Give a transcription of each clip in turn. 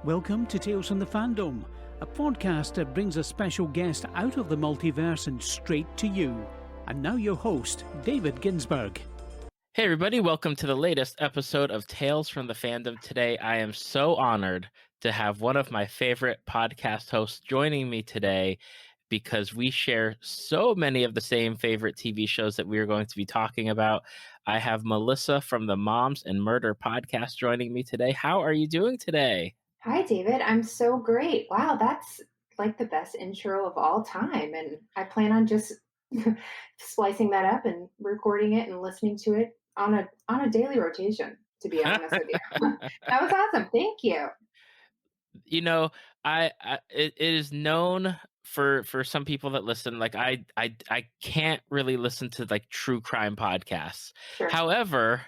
Welcome to Tales from the Fandom, a podcast that brings a special guest out of the multiverse and straight to you. And now your host, David Ginsburg. Hey everybody, welcome to the latest episode of Tales from the Fandom. Today I am so honored to have one of my favorite podcast hosts joining me today because we share so many of the same favorite TV shows that we are going to be talking about. I have Melissa from the Moms and Murder podcast joining me today. How are you doing today? Hi, David. I'm so great. Wow, that's like the best intro of all time. And I plan on just splicing that up and recording it and listening to it on a daily rotation, to be honest with you. That was awesome. Thank you. You know, it is known for some people that listen, like I can't really listen to like true crime podcasts. Sure. However,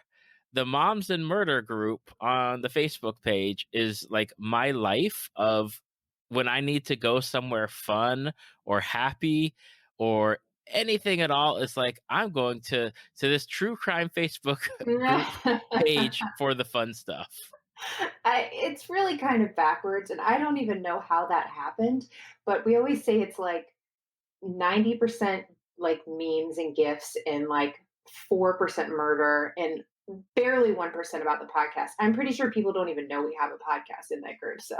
the Moms and Murder group on the Facebook page is like my life of when I need to go somewhere fun or happy or anything at all. It's like I'm going to this true crime Facebook group page for the fun stuff. It's really kind of backwards, and I don't even know how that happened, but we always say it's like 90% like memes and GIFs and like 4% murder and barely 1% about the podcast. I'm pretty sure people don't even know we have a podcast in that group. So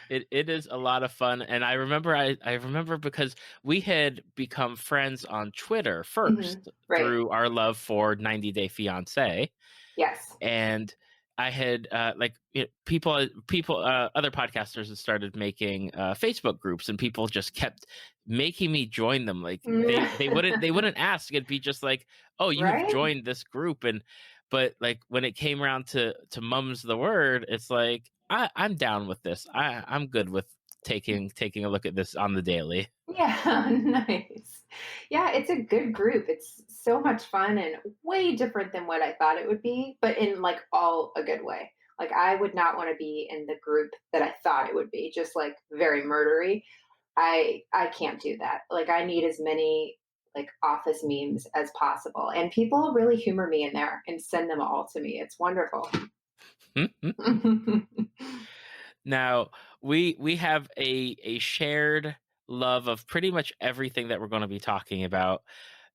it is a lot of fun. And I remember because we had become friends on Twitter first right. through our love for 90 Day Fiancé. Yes. And I had people, other podcasters had started making Facebook groups, and people just kept making me join them. Like they wouldn't ask. It'd be just like, oh, you've joined this group, but like when it came around to Mum's the Word, it's like I'm down with this. I'm good with taking a look at this on the daily. Yeah, nice. Yeah, it's a good group. It's so much fun and way different than what I thought it would be, but in like all a good way. Like I would not want to be in the group that I thought it would be, just like very murdery. I can't do that. Like I need as many like office memes as possible. And people really humor me in there and send them all to me. It's wonderful. Now, we have a shared love of pretty much everything that we're going to be talking about.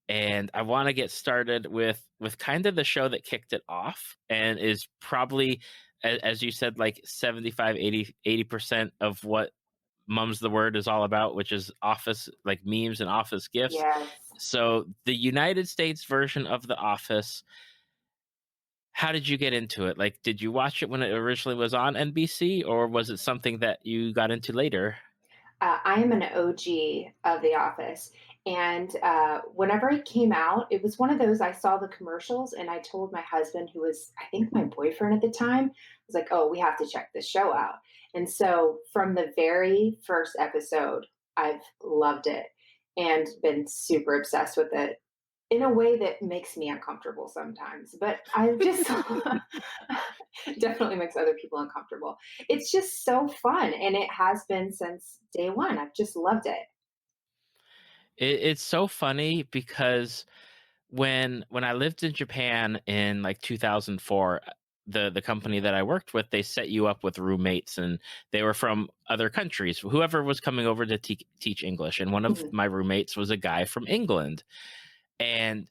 And I want to get started with kind of the show that kicked it off and is probably, as you said, like 75, 80% of what Mum's the Word is all about, which is office, like memes and office gifts. Yes. So the United States version of The Office, how did you get into it? Like, did you watch it when it originally was on NBC, or was it something that you got into later? I am an OG of The Office. And whenever it came out, it was one of those, I saw the commercials and I told my husband, who was, I think, my boyfriend at the time, was like, oh, we have to check this show out. And so from the very first episode, I've loved it and been super obsessed with it in a way that makes me uncomfortable sometimes. But I just definitely makes other people uncomfortable. It's just so fun. And it has been since day one. I've just loved it. It's so funny because when I lived in Japan in like 2004, the company that I worked with, they set you up with roommates, and they were from other countries, whoever was coming over to teach English. And one of my roommates was a guy from England. And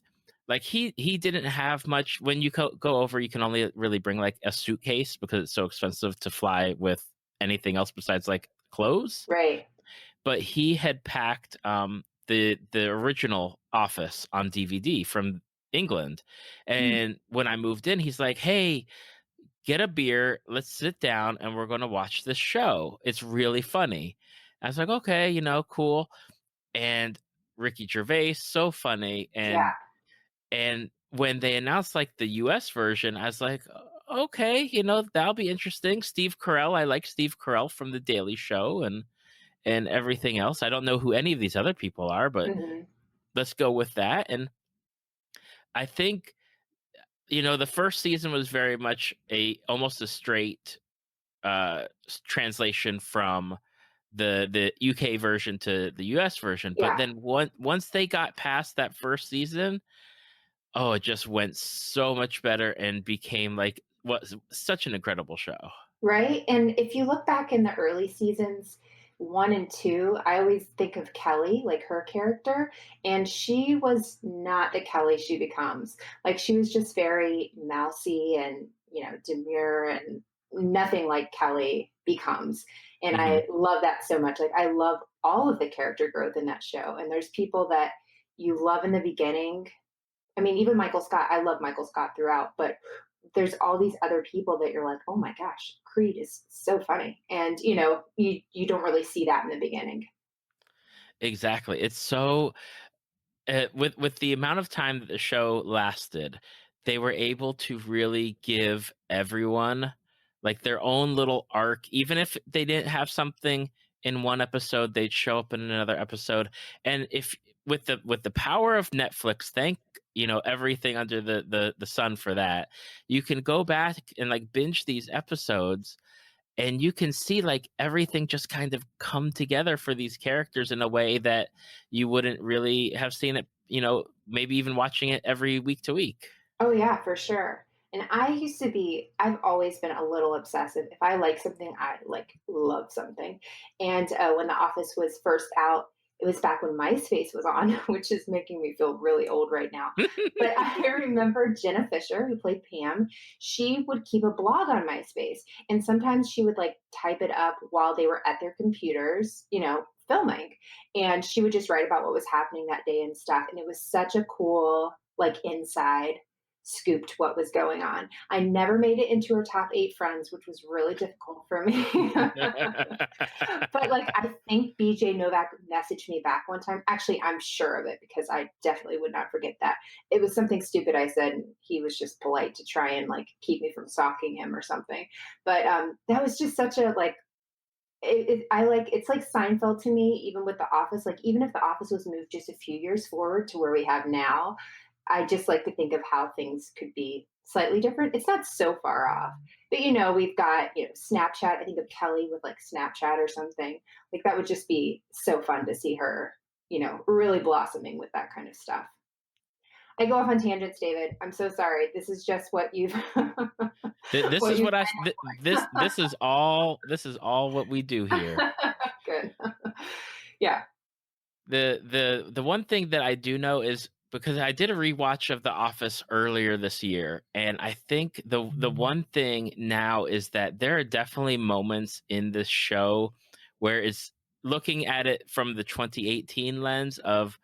like he didn't have much. When you go over, you can only really bring like a suitcase because it's so expensive to fly with anything else besides like clothes. Right. But he had packed the original Office on DVD from England. And when I moved in, he's like, hey, get a beer, let's sit down and we're going to watch this show. It's really funny. I was like, okay, cool. And Ricky Gervais, so funny. And when they announced like the US version, I was like, okay, that'll be interesting. Steve Carell, I like Steve Carell from The Daily Show and everything else. I don't know who any of these other people are, but let's go with that. And I think, the first season was very much almost a straight translation from the UK version to the US version. But then once they got past that first season, it just went so much better and became like was such an incredible show. Right? And if you look back in the early seasons, 1 and 2, I always think of Kelly, like her character, and she was not the Kelly she becomes. Like she was just very mousy and, demure and nothing like Kelly becomes. And Hmm. I love that so much. Like I love all of the character growth in that show. And there's people that you love in the beginning. I mean, even Michael Scott, I love Michael Scott throughout, but there's all these other people that you're like, oh my gosh, Creed is so funny. And you don't really see that in the beginning. Exactly. It's so with the amount of time that the show lasted, they were able to really give everyone like their own little arc. Even if they didn't have something in one episode, they'd show up in another episode. And if with the power of Netflix, thank everything under the sun for that, you can go back and like binge these episodes and you can see like everything just kind of come together for these characters in a way that you wouldn't really have seen it, maybe even watching it every week to week. Oh yeah, for sure. And I've always been a little obsessive. If I like something, I like love something. And when The Office was first out, it was back when MySpace was on, which is making me feel really old right now. But I remember Jenna Fisher, who played Pam, she would keep a blog on MySpace. And sometimes she would like type it up while they were at their computers, filming. And she would just write about what was happening that day and stuff. And it was such a cool, like, inside scooped what was going on. I never made it into her top 8 friends, which was really difficult for me. But like I think BJ Novak messaged me back one time. Actually, I'm sure of it because I definitely would not forget that. It was something stupid I said and he was just polite to try and like keep me from stalking him or something. But that was just such a like I like it's like Seinfeld to me, even with The Office. Like even if The Office was moved just a few years forward to where we have now, I just like to think of how things could be slightly different. It's not so far off. But we've got, Snapchat. I think of Kelly with like Snapchat or something. Like that would just be so fun to see her, really blossoming with that kind of stuff. I go off on tangents, David. I'm so sorry. This is just what you've This what is you what this is all what we do here. good. Yeah. The one thing that I do know is because I did a rewatch of The Office earlier this year, and I think the one thing now is that there are definitely moments in this show where it's looking at it from the 2018 lens of,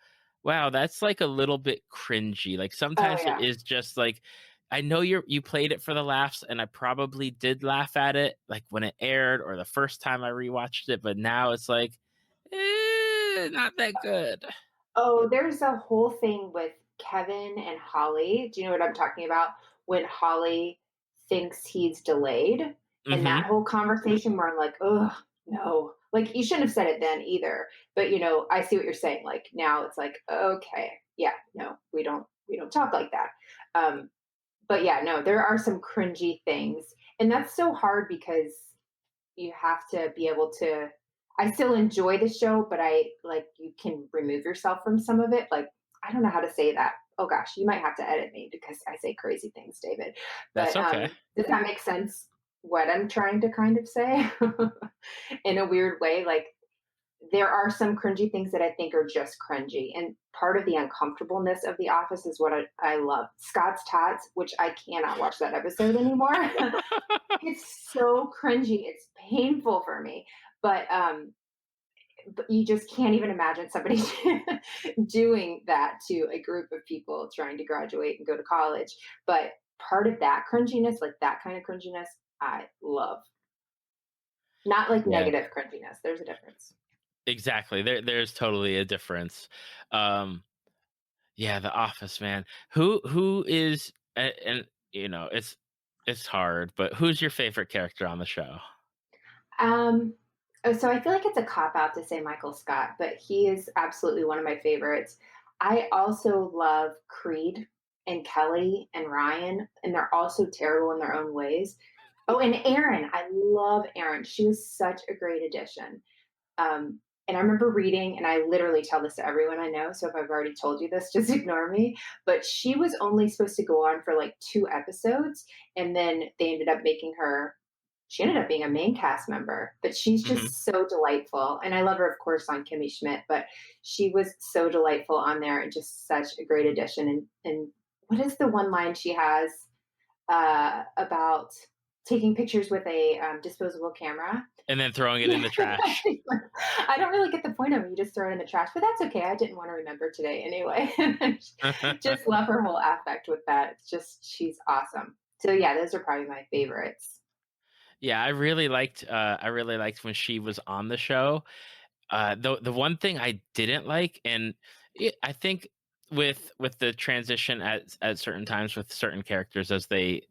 wow, that's like a little bit cringy. Like Oh sometimes there yeah. is just like, I know you played it for the laughs, and I probably did laugh at it like when it aired or the first time I rewatched it, but now it's like, not that good. Oh, there's a whole thing with Kevin and Holly. Do you know what I'm talking about? When Holly thinks he's delayed, and Mhm. that whole conversation where I'm like, oh no, like you shouldn't have said it then either. But I see what you're saying. Like now it's like, okay, yeah, no, we don't talk like that. Um, but yeah, no, there are some cringy things, and that's so hard because you have to be able to I still enjoy the show, but I like you can remove yourself from some of it. Like, I don't know how to say that. Oh gosh, you might have to edit me because I say crazy things, David. That's But okay. does that make sense what I'm trying to kind of say? In a weird way. Like there are some cringy things that I think are just cringy. And part of the uncomfortableness of The Office is what I love. Scott's Tots, which I cannot watch that episode anymore. It's so cringy. It's painful for me. But you just can't even imagine somebody doing that to a group of people trying to graduate and go to college. But part of that cringiness, like that kind of cringiness, I love. Not like Yeah, negative cringiness. There's a difference. exactly. There's totally a difference. Um, yeah, The Office, man. Who is and it's hard, but who's your favorite character on the show? Um, so I feel like it's a cop out to say Michael Scott, but he is absolutely one of my favorites. I also love Creed and Kelly and Ryan, and they're also terrible in their own ways. Oh, and Erin. I love Erin. She was such a great addition. Um, And I remember reading, and I literally tell this to everyone I know. So if I've already told you this, just ignore me. But she was only supposed to go on for like 2 episodes. And then they ended up making her, she ended up being a main cast member. But she's Hmm. just so delightful. And I love her, of course, on Kimmy Schmidt, but she was so delightful on there and just such a great addition. And what is the one line she has about taking pictures with a disposable camera? And then throwing it in Yeah. the trash. I don't really get the point of it. You just throw it in the trash, but that's okay. I didn't want to remember today anyway. Just love her whole affect with that. It's just, she's awesome. So yeah, those are probably my favorites. Yeah, I really liked when she was on the show. The one thing I didn't like, and I think with the transition at certain times with certain characters as they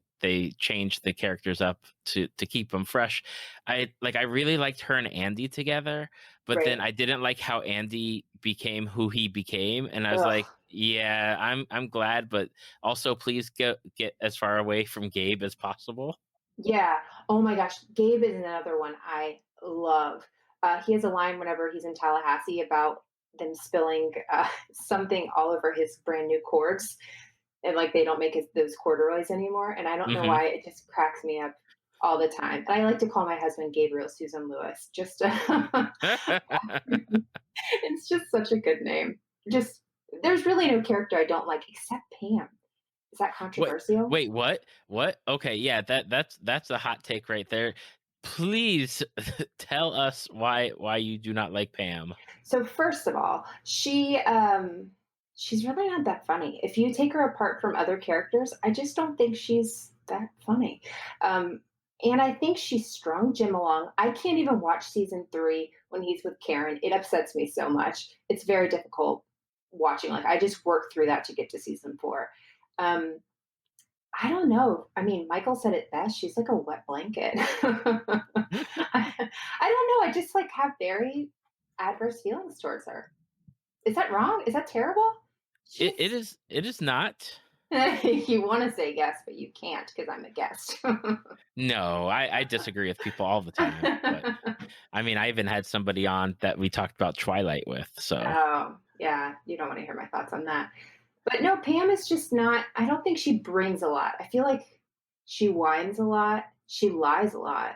change the characters up to keep them fresh. I really liked her and Andy together, but then Right. I didn't like how Andy became who he became, and I was Ugh. like, yeah, I'm glad, but also please get as far away from Gabe as possible. Yeah. Oh my gosh. Gabe is another one I love. He has a line whenever he's in Tallahassee about them spilling something all over his brand new cords, and like they don't make those corduroys anymore. And I don't know Hmm. why it just cracks me up all the time. And I like to call my husband Gabriel Susan Lewis. Just it's just such a good name. Just there's really no character I don't like except Pam. Is that Wait, controversial? wait, what? What? Okay, yeah, that's a hot take right there. Please tell us why you do not like Pam. So first of all, she's really not that funny. If you take her apart from other characters, I just don't think she's that funny. Um, and I think she strung Jim along. I can't even watch season 3 when he's with Karen. It upsets me so much. It's very difficult watching. Like I just worked through that to get to season 4. Um, I don't know. I mean, Michael said it best. She's like a wet blanket. I don't know. I just like have very adverse feelings towards her. Is that wrong? Is that terrible? It, She's it is it is not. you want to say yes, but you can't because I'm a guest. No, I disagree with people all the time, but I mean, I even had somebody on that we talked about Twilight with. So Oh, yeah. You don't want to hear my thoughts on that. But no, Pam is just not, I don't think she brings a lot. I feel like she whines a lot. She lies a lot.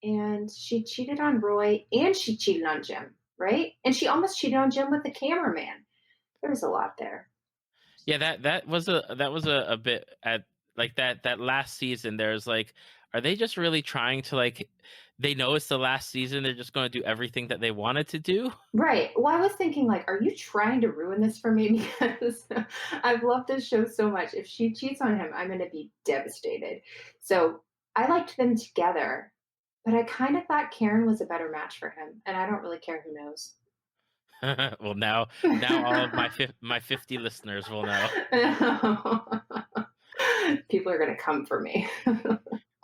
And she cheated on Roy and she cheated on Jim, right? And she almost cheated on Jim with the cameraman. There's a lot there. yeah, that was a bit at like that last season. There's like, are they just really trying to like? They know it's the last season. They're just going to do everything that they wanted to do. Right. Well, I was thinking, like, are you trying to ruin this for me? Because I've loved this show so much. If she cheats on him, I'm going to be devastated. So I liked them together, but I kind of thought Karen was a better match for him. And I don't really care who knows. Well, now all of my 50 listeners will know. People are going to come for me.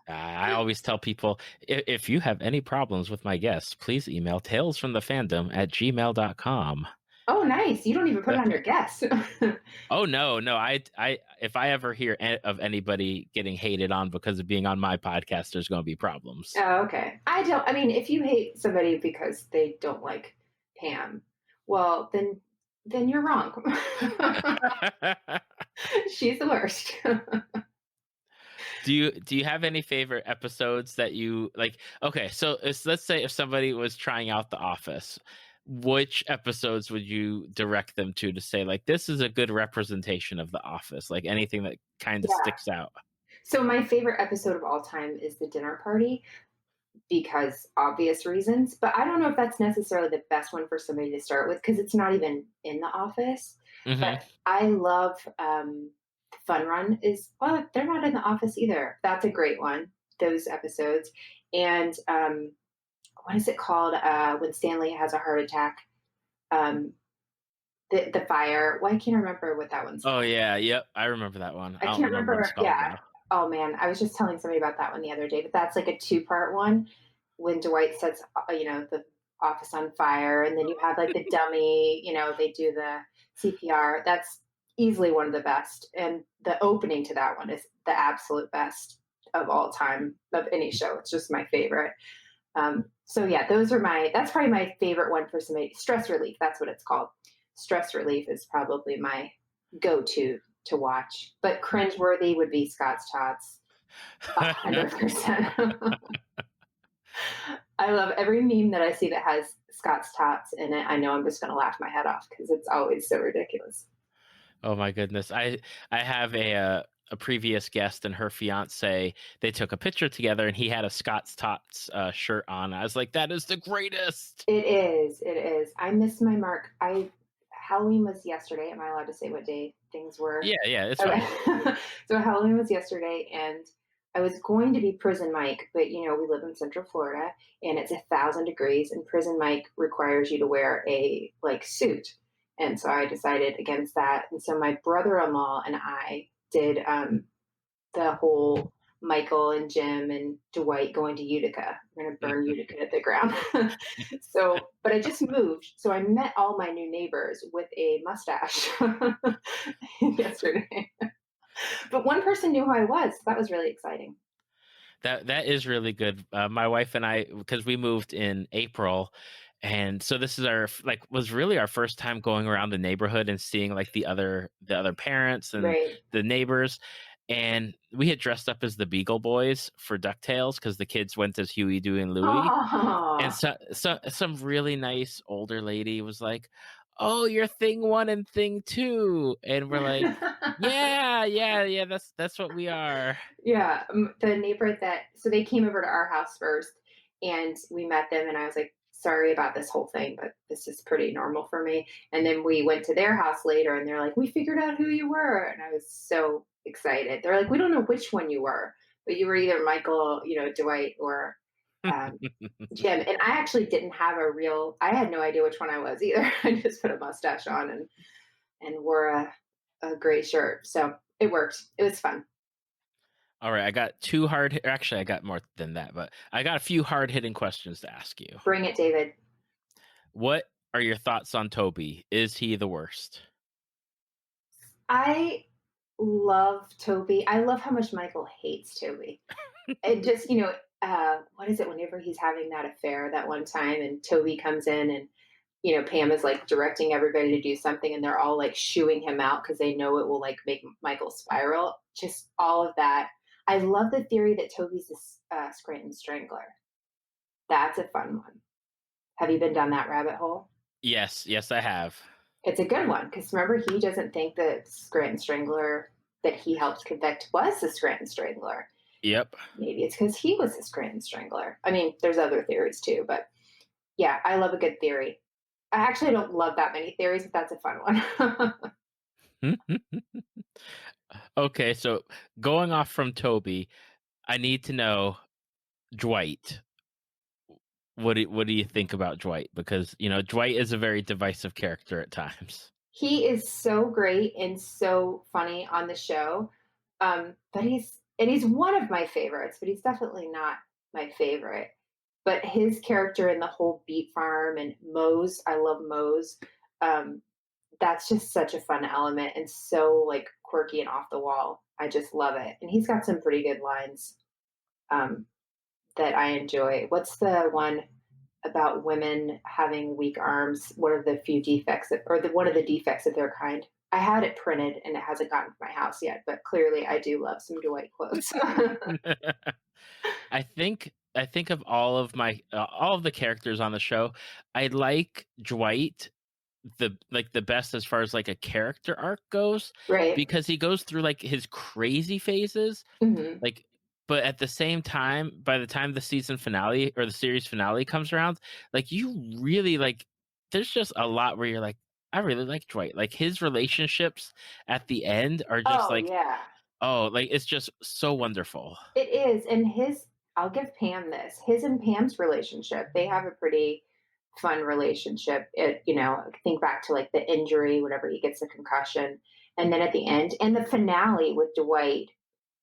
I always tell people if you have any problems with my guests, please email talesfromthefandom@gmail.com. Oh, nice. You don't even put it on your guests. Oh no, I if I ever hear of anybody getting hated on because of being on my podcast, there's going to be problems. Oh, okay. I mean, if you hate somebody because they don't like Pam, well, then you're wrong. She's the worst. Do you have any favorite episodes that you like? Okay, so let's say if somebody was trying out The Office, which episodes would you direct them to say like this is a good representation of The Office? Like anything that kind of Yeah. sticks out. So my favorite episode of all time is the dinner party because obvious reasons, but I don't know if that's necessarily the best one for somebody to start with because it's not even in the office. Hmm. But I love Fun Run is well, they're not in the office either. That's a great one. Those episodes and what is it called when Stanley has a heart attack? Um, the fire. Well, I can't remember what that one's Oh called. yeah, yep, I remember that one. I I don't can't remember what it's remember. called Yeah. though. Oh man, I was just telling somebody about that one the other day. But that's like a two-part one when Dwight sets the office on fire, and then you have like the dummy. They do the CPR. That's easily one of the best, and the opening to that one is the absolute best of all time of any show. It's just my favorite. So yeah, that's probably my favorite one for somebody. Stress relief, that's what it's called. Stress relief is probably my go-to to watch. But cringeworthy would be Scott's Tots, 100%. I love every meme that I see that has Scott's Tots in it. I know I'm just going to laugh my head off because it's always so ridiculous. Oh my goodness. I have a previous guest and her fiance. They took a picture together, and he had a Scott's Tots shirt on. I was like, that is the greatest. It is. It is. I missed my mark. Halloween was yesterday. Am I allowed to say what day things were? Yeah, it's Okay. fine. So Halloween was yesterday, and I was going to be Prison Mike, but we live in Central Florida, and it's 1,000 degrees, and Prison Mike requires you to wear a suit, and so I decided against that. And so my brother-in-law and I did the whole Michael and Jim and Dwight going to Utica. We're going to burn Utica to the ground. But I just moved. So I met all my new neighbors with a mustache yesterday. But one person knew who I was. So that was really exciting. That is really good. My wife and I, because we moved in April, and so this is was really our first time going around the neighborhood and seeing like the other parents and Right. the neighbors. And we had dressed up as the Beagle Boys for DuckTales because the kids went as Huey, Dewey, and Louie. And so some really nice older lady was like, "Oh, you're Thing 1 and Thing 2," and we're like, "Yeah, that's what we are." Yeah, the neighbor so they came over to our house first, and we met them, and I was like, sorry about this whole thing, but this is pretty normal for me. And then we went to their house later, and they're like, we figured out who you were, and I was so excited. They're like, we don't know which one you were, but you were either Michael, Dwight, or Jim. And I actually didn't have I had no idea which one I was either. I just put a mustache on and wore a gray shirt, so it worked. It was fun. All right, I got actually I got more than that, but I got a few hard-hitting questions to ask you. Bring it, David. What are your thoughts on Toby? Is he the worst? I love Toby. I love how much Michael hates Toby. And just, what is it whenever he's having that affair that one time and Toby comes in and, Pam is like directing everybody to do something and they're all like shooing him out because they know it will like make Michael spiral. Just all of that. I love the theory that Toby's a Scranton Strangler. That's a fun one. Have you been down that rabbit hole? Yes, I have. It's a good one because remember, he doesn't think that Scranton Strangler that he helped convict was the Scranton Strangler. Yep. Maybe it's because he was the Scranton Strangler. I mean, there's other theories too, but yeah, I love a good theory. I actually don't love that many theories, but that's a fun one. Okay, so going off from Toby, I need to know Dwight. What do you think about Dwight? Because Dwight is a very divisive character at times. He is so great and so funny on the show, but he's one of my favorites. But he's definitely not my favorite. But his character in the whole Beet Farm and Mose, I love Mose. That's just such a fun element and so like quirky and off the wall. I just love it, and he's got some pretty good lines that I enjoy. What's the one about women having weak arms? One of the few defects, one of the defects of their kind. I had it printed and it hasn't gotten to my house yet, but clearly I do love some Dwight quotes. I think of all of the characters on the show, I like Dwight the best as far as like a character arc goes, Right. because he goes through like his crazy phases, Mm-hmm. like, but at the same time, by the time the season finale or the series finale comes around, like you really like, there's just a lot where you're like, I really like Dwight. Like his relationships at the end are just Yeah. like it's just so wonderful. It is. And I'll give Pam this. His and Pam's relationship, they have a pretty fun relationship. Think back to like the injury, whenever he gets a concussion. And then at the end, and the finale with Dwight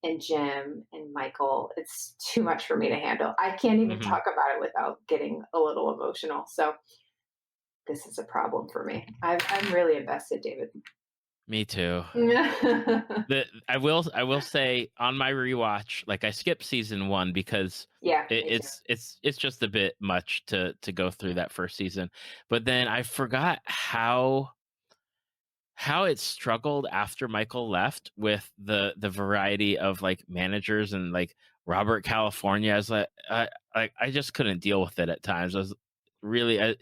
and Jim and Michael, it's too much for me to handle. I can't even talk about it without getting a little emotional. So this is a problem for me. I'm really invested, David. Me too. Yeah, I will say on my rewatch, like I skipped season 1 because it, me too. it's just a bit much to go through that first season. But then I forgot how it struggled after Michael left with the variety of like managers and like Robert California as like I just couldn't deal with it at times. I was really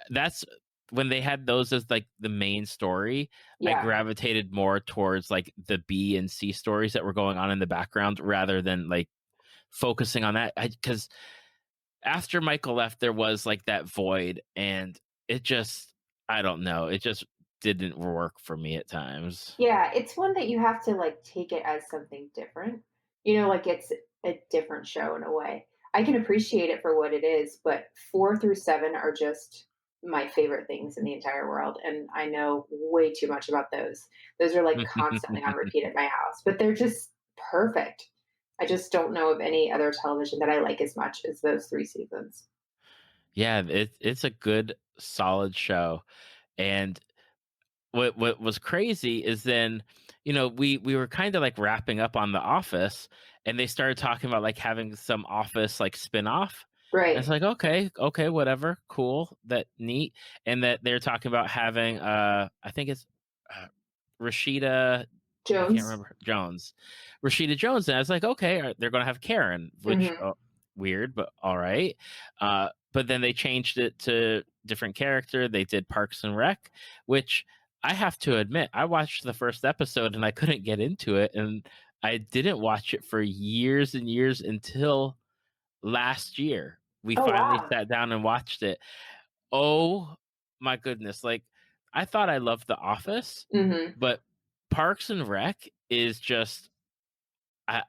that's when they had those as like the main story. I Yeah, gravitated more towards like the B and C stories that were going on in the background rather than like focusing on that. Because after Michael left, there was like that void, and it just I don't know, it just didn't work for me at times. yeah, it's one that you have to like take it as something different. Like it's a different show in a way. I can appreciate it for what it is, but 4 through 7 are just my favorite things in the entire world, and I know way too much about those. Those are like constantly on repeat at my house, but they're just perfect. I just don't know of any other television that I like as much as those 3 seasons. Yeah, it's a good solid show. And what was crazy is then, we were kind of like wrapping up on The Office, and they started talking about like having some Office like spin-off. And it's Right. like, okay, whatever, cool, that neat. And that they're talking about having I think it's uh, Rashida, I can't Jones. remember Jones, Rashida Jones. And I was like, okay, they're gonna have Karen, which Hmm. weird, but all right. But then they changed it to different character. They did Parks and Rec, which I have to admit, I watched the first episode and I couldn't get into it, and I didn't watch it for years and years until last year. We Oh finally wow. sat down and watched it. Oh my goodness! Like I thought I loved The Office, Hmm. but Parks and Rec is just I,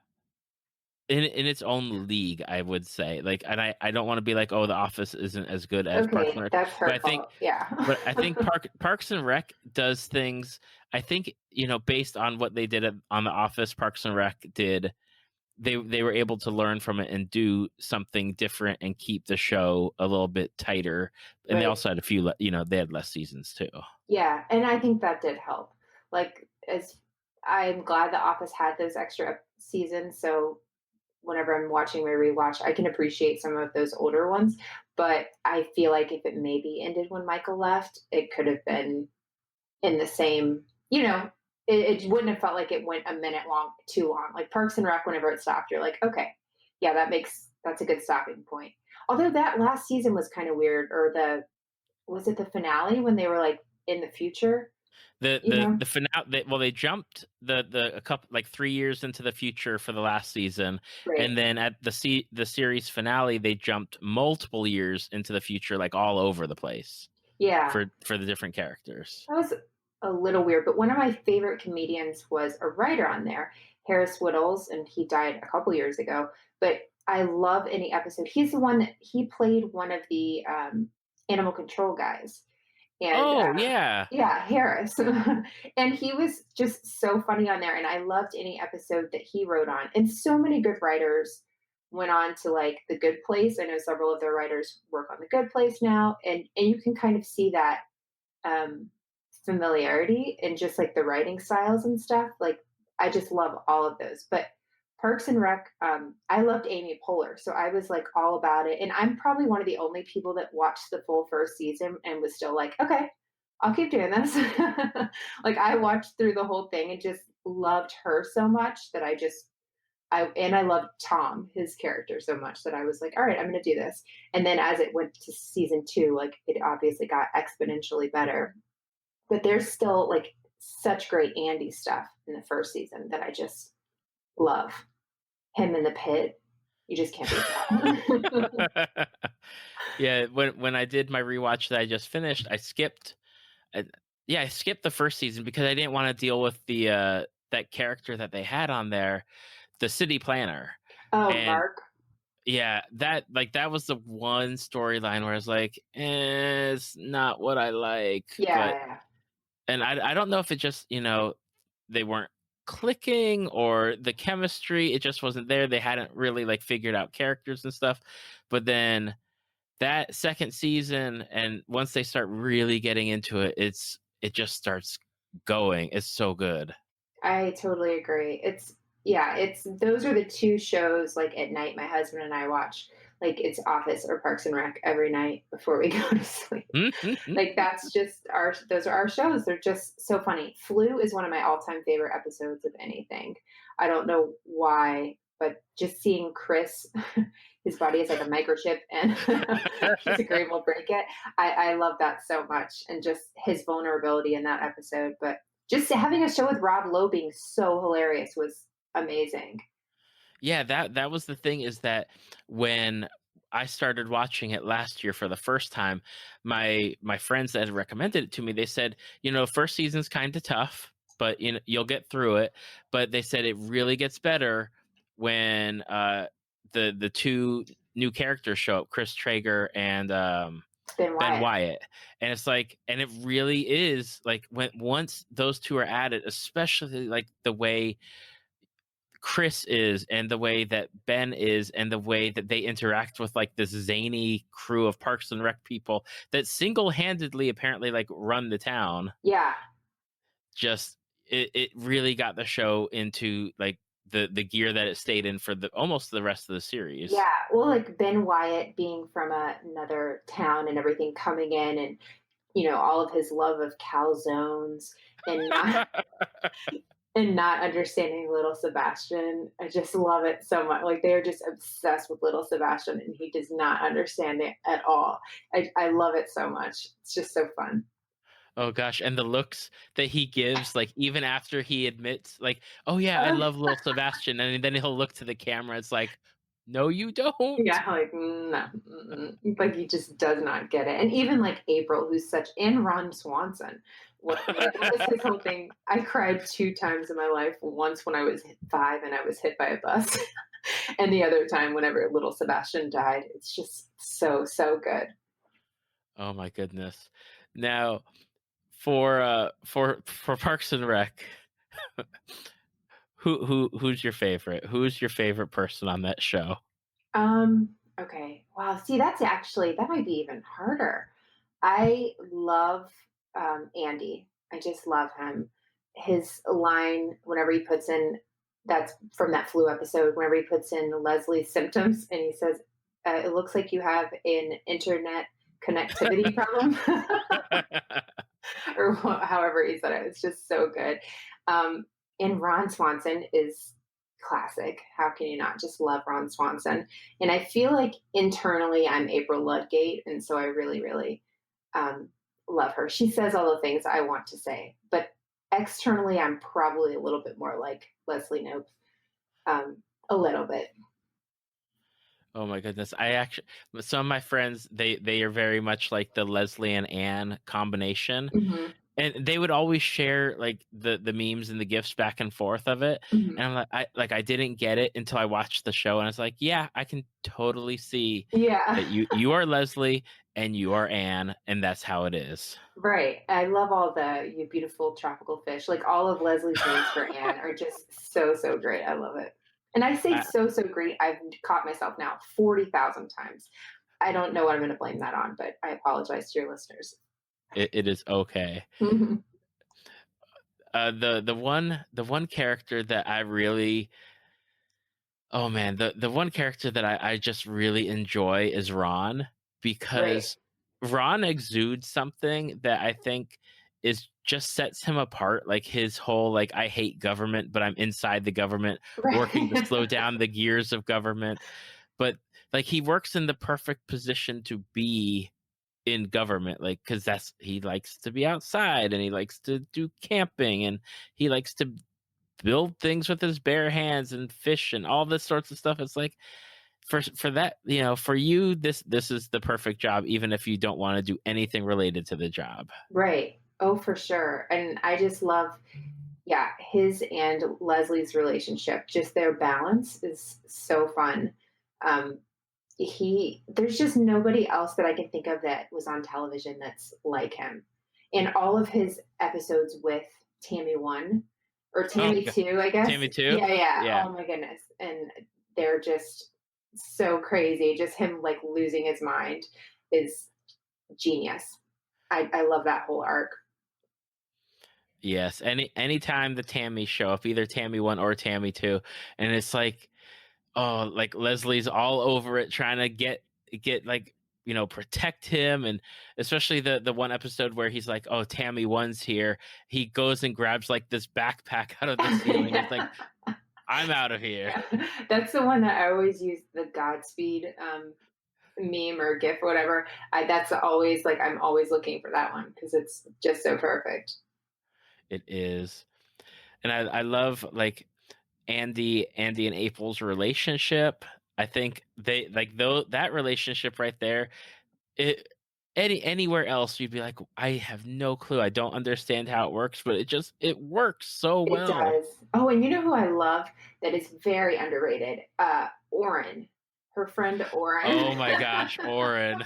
in its own league, I would say. Like, and I don't want to be like, oh, The Office isn't as good as Parks and Okay, Rec, that's but I think hurtful. Yeah. I think Parks and Rec does things. I think based on what they did on The Office, Parks and Rec did. They were able to learn from it and do something different and keep the show a little bit tighter. And they Right. also had a few, they had less seasons too. Yeah, and I think that did help. Like, as I'm glad The Office had those extra seasons, so whenever I'm watching my rewatch, I can appreciate some of those older ones. But I feel like if it maybe ended when Michael left, it could have been in the same, it wouldn't have felt like it went a minute long, too long. Like Parks and Rec, whenever it stopped, you're like, okay, yeah, that's a good stopping point. Although that last season was kind of weird, or was it the finale when they were like in the future? The You know, the finale. They jumped the a couple like 3 years into the future for the last season, right? and then at the series finale, they jumped multiple years into the future, like all over the place Yeah, for the different characters. that was a little weird. But one of my favorite comedians was a writer on there, Harris Whittles, and he died a couple years ago. But I love any episode. He's the one that he played one of the animal control guys. And Oh yeah, yeah, Harris. And he was just so funny on there. And I loved any episode that he wrote on. And so many good writers went on to like The Good Place. I know several of their writers work on The Good Place now. And you can kind of see that um, familiarity in just like the writing styles and stuff. Like I just love all of those. But Parks and Rec, I loved Amy Poehler, so I was like all about it. And I'm probably one of the only people that watched the full first season and was still like, okay, I'll keep doing this. Like I watched through the whole thing and just loved her so much that I loved Tom, his character, so much that I was like, all right, I'm gonna do this. And then as it went to season 2, like it obviously got exponentially better. But there's still like such great Andy stuff in the first season that I just love. Him in the pit, you just can't beat that. yeah. When I did my rewatch that I just finished, I, yeah, I skipped the first season because I didn't want to deal with the that character that they had on there, the city planner. Oh, And Mark. yeah, that was the one storyline where I was like, it's not what I like. Yeah, But yeah. and I don't know if it just, they weren't clicking or the chemistry, it just wasn't there. They hadn't really like figured out characters and stuff. But then that second season, and once they start really getting into it, it just starts going. It's so good. I totally agree. Yeah, it's those are the two shows like at night my husband and I watch. Like it's Office or Parks and Rec every night before we go to sleep. Like that's just our those are our shows. They're just so funny. Flu is one of my all-time favorite episodes of anything. I don't know why, but just seeing Chris, his body is like a microchip and he's a grade will break it. I love that so much and just his vulnerability in that episode. But just having a show with Rob Lowe being so hilarious was amazing. Yeah, that was the thing, is that when I started watching it last year for the first time, my friends that had recommended it to me, they said, first season's kind of tough, but you'll get through it. But they said it really gets better when the two new characters show up, Chris Traeger and Ben Ben Wyatt. Wyatt. And it's like, and it really is like when once those two are added, especially like the way Chris is and the way that Ben is and the way that they interact with like this zany crew of Parks and Rec people that single-handedly apparently like run the town. Yeah. Just it really got the show into like the gear that it stayed in for the almost the rest of the series. Yeah. Well, like Ben Wyatt being from another town and everything coming in and, all of his love of calzones and not and not understanding little Sebastian. I just love it so much. Like they're just obsessed with little Sebastian and he does not understand it at all. I love it so much. It's just so fun. Oh gosh, and the looks that he gives, like even after he admits, like, "Oh yeah, I love little Sebastian," and then he'll look to the camera. It's like, "No, you don't." Yeah, like no, like he just does not get it. And even like April, and Ron Swanson. What was his whole thing? I cried 2 times in my life. Once when I was 5 and I was hit by a bus, and the other time whenever little Sebastian died. It's just so good. Oh my goodness. Now, for Parks and Rec, who's your favorite? Who's your favorite person on that show? Okay. Wow. See, that might be even harder. I love Andy. I just love him. His line, whenever he puts in, that's from that flu episode, whenever he puts in Leslie's symptoms and he says, it looks like you have an internet connectivity problem, or however he said it. It's just so good. Um, and Ron Swanson is classic. How can you not just love Ron Swanson? And I feel like internally I'm April Ludgate, and so I really, really um, love her. She says all the things I want to say, but externally I'm probably a little bit more like Leslie Knope, a little bit. Oh my goodness. I actually, some of my friends, they are very much like the Leslie and Anne combination. Hmm. And they would always share like the memes and the gifs back and forth of it. Hmm. And I'm I didn't get it until I watched the show, and I was like, yeah, I can totally see Yeah. that you are Leslie and you are Anne, and that's how it is. Right. I love all the you beautiful tropical fish. Like all of Leslie's names for Anne are just so great. I love it. And I say I, so great. I've caught myself now 40,000 times. I don't know what I'm going to blame that on, but I apologize to your listeners. it is okay. Mhm. The one character that I really, oh man, the one character that I just really enjoy is Ron, Right. because Ron exudes something that I think is just sets him apart. Like his whole like, I hate government, but I'm inside the government, working to Right. slow down the gears of government. But like he works in the perfect position to be in government, like because that's he likes to be outside and he likes to do camping and he likes to build things with his bare hands and fish and all this sorts of stuff. It's like for that, for you, this is the perfect job, even if you don't want to do anything related to the job. Right. Oh, for sure. And I just love, yeah, his and Leslie's relationship. Just their balance is so fun. Um, there's just nobody else that I can think of that was on television that's like him. And all of his episodes with Tammy 1 or Oh, Tammy 2, I guess. Tammy too. Yeah, yeah. Yeah. Oh my goodness. And they're just so crazy. Just him like losing his mind is genius. I love that whole arc. Yes, anytime the Tammys show up, either Tammy 1 or Tammy 2, and it's like, oh, like Leslie's all over it trying to get like, protect him, and especially the one episode where he's like, "Oh, Tammy 1's here." He goes and grabs like this backpack out of the ceiling. It's like, Yeah. "I'm out of here." Yeah. That's the one that I always use, the Godspeed meme or GIF or whatever. That's always like, I'm always looking for that one because it's just so perfect. It is. And I love like Andy and April's relationship. I think they like though that relationship right there, it anywhere else you'd be like, I have no clue. I don't understand how it works, but it works so It well. does. Oh, and you know who I love that is very underrated? Oren. Her friend Oren. Oh my gosh, Oren.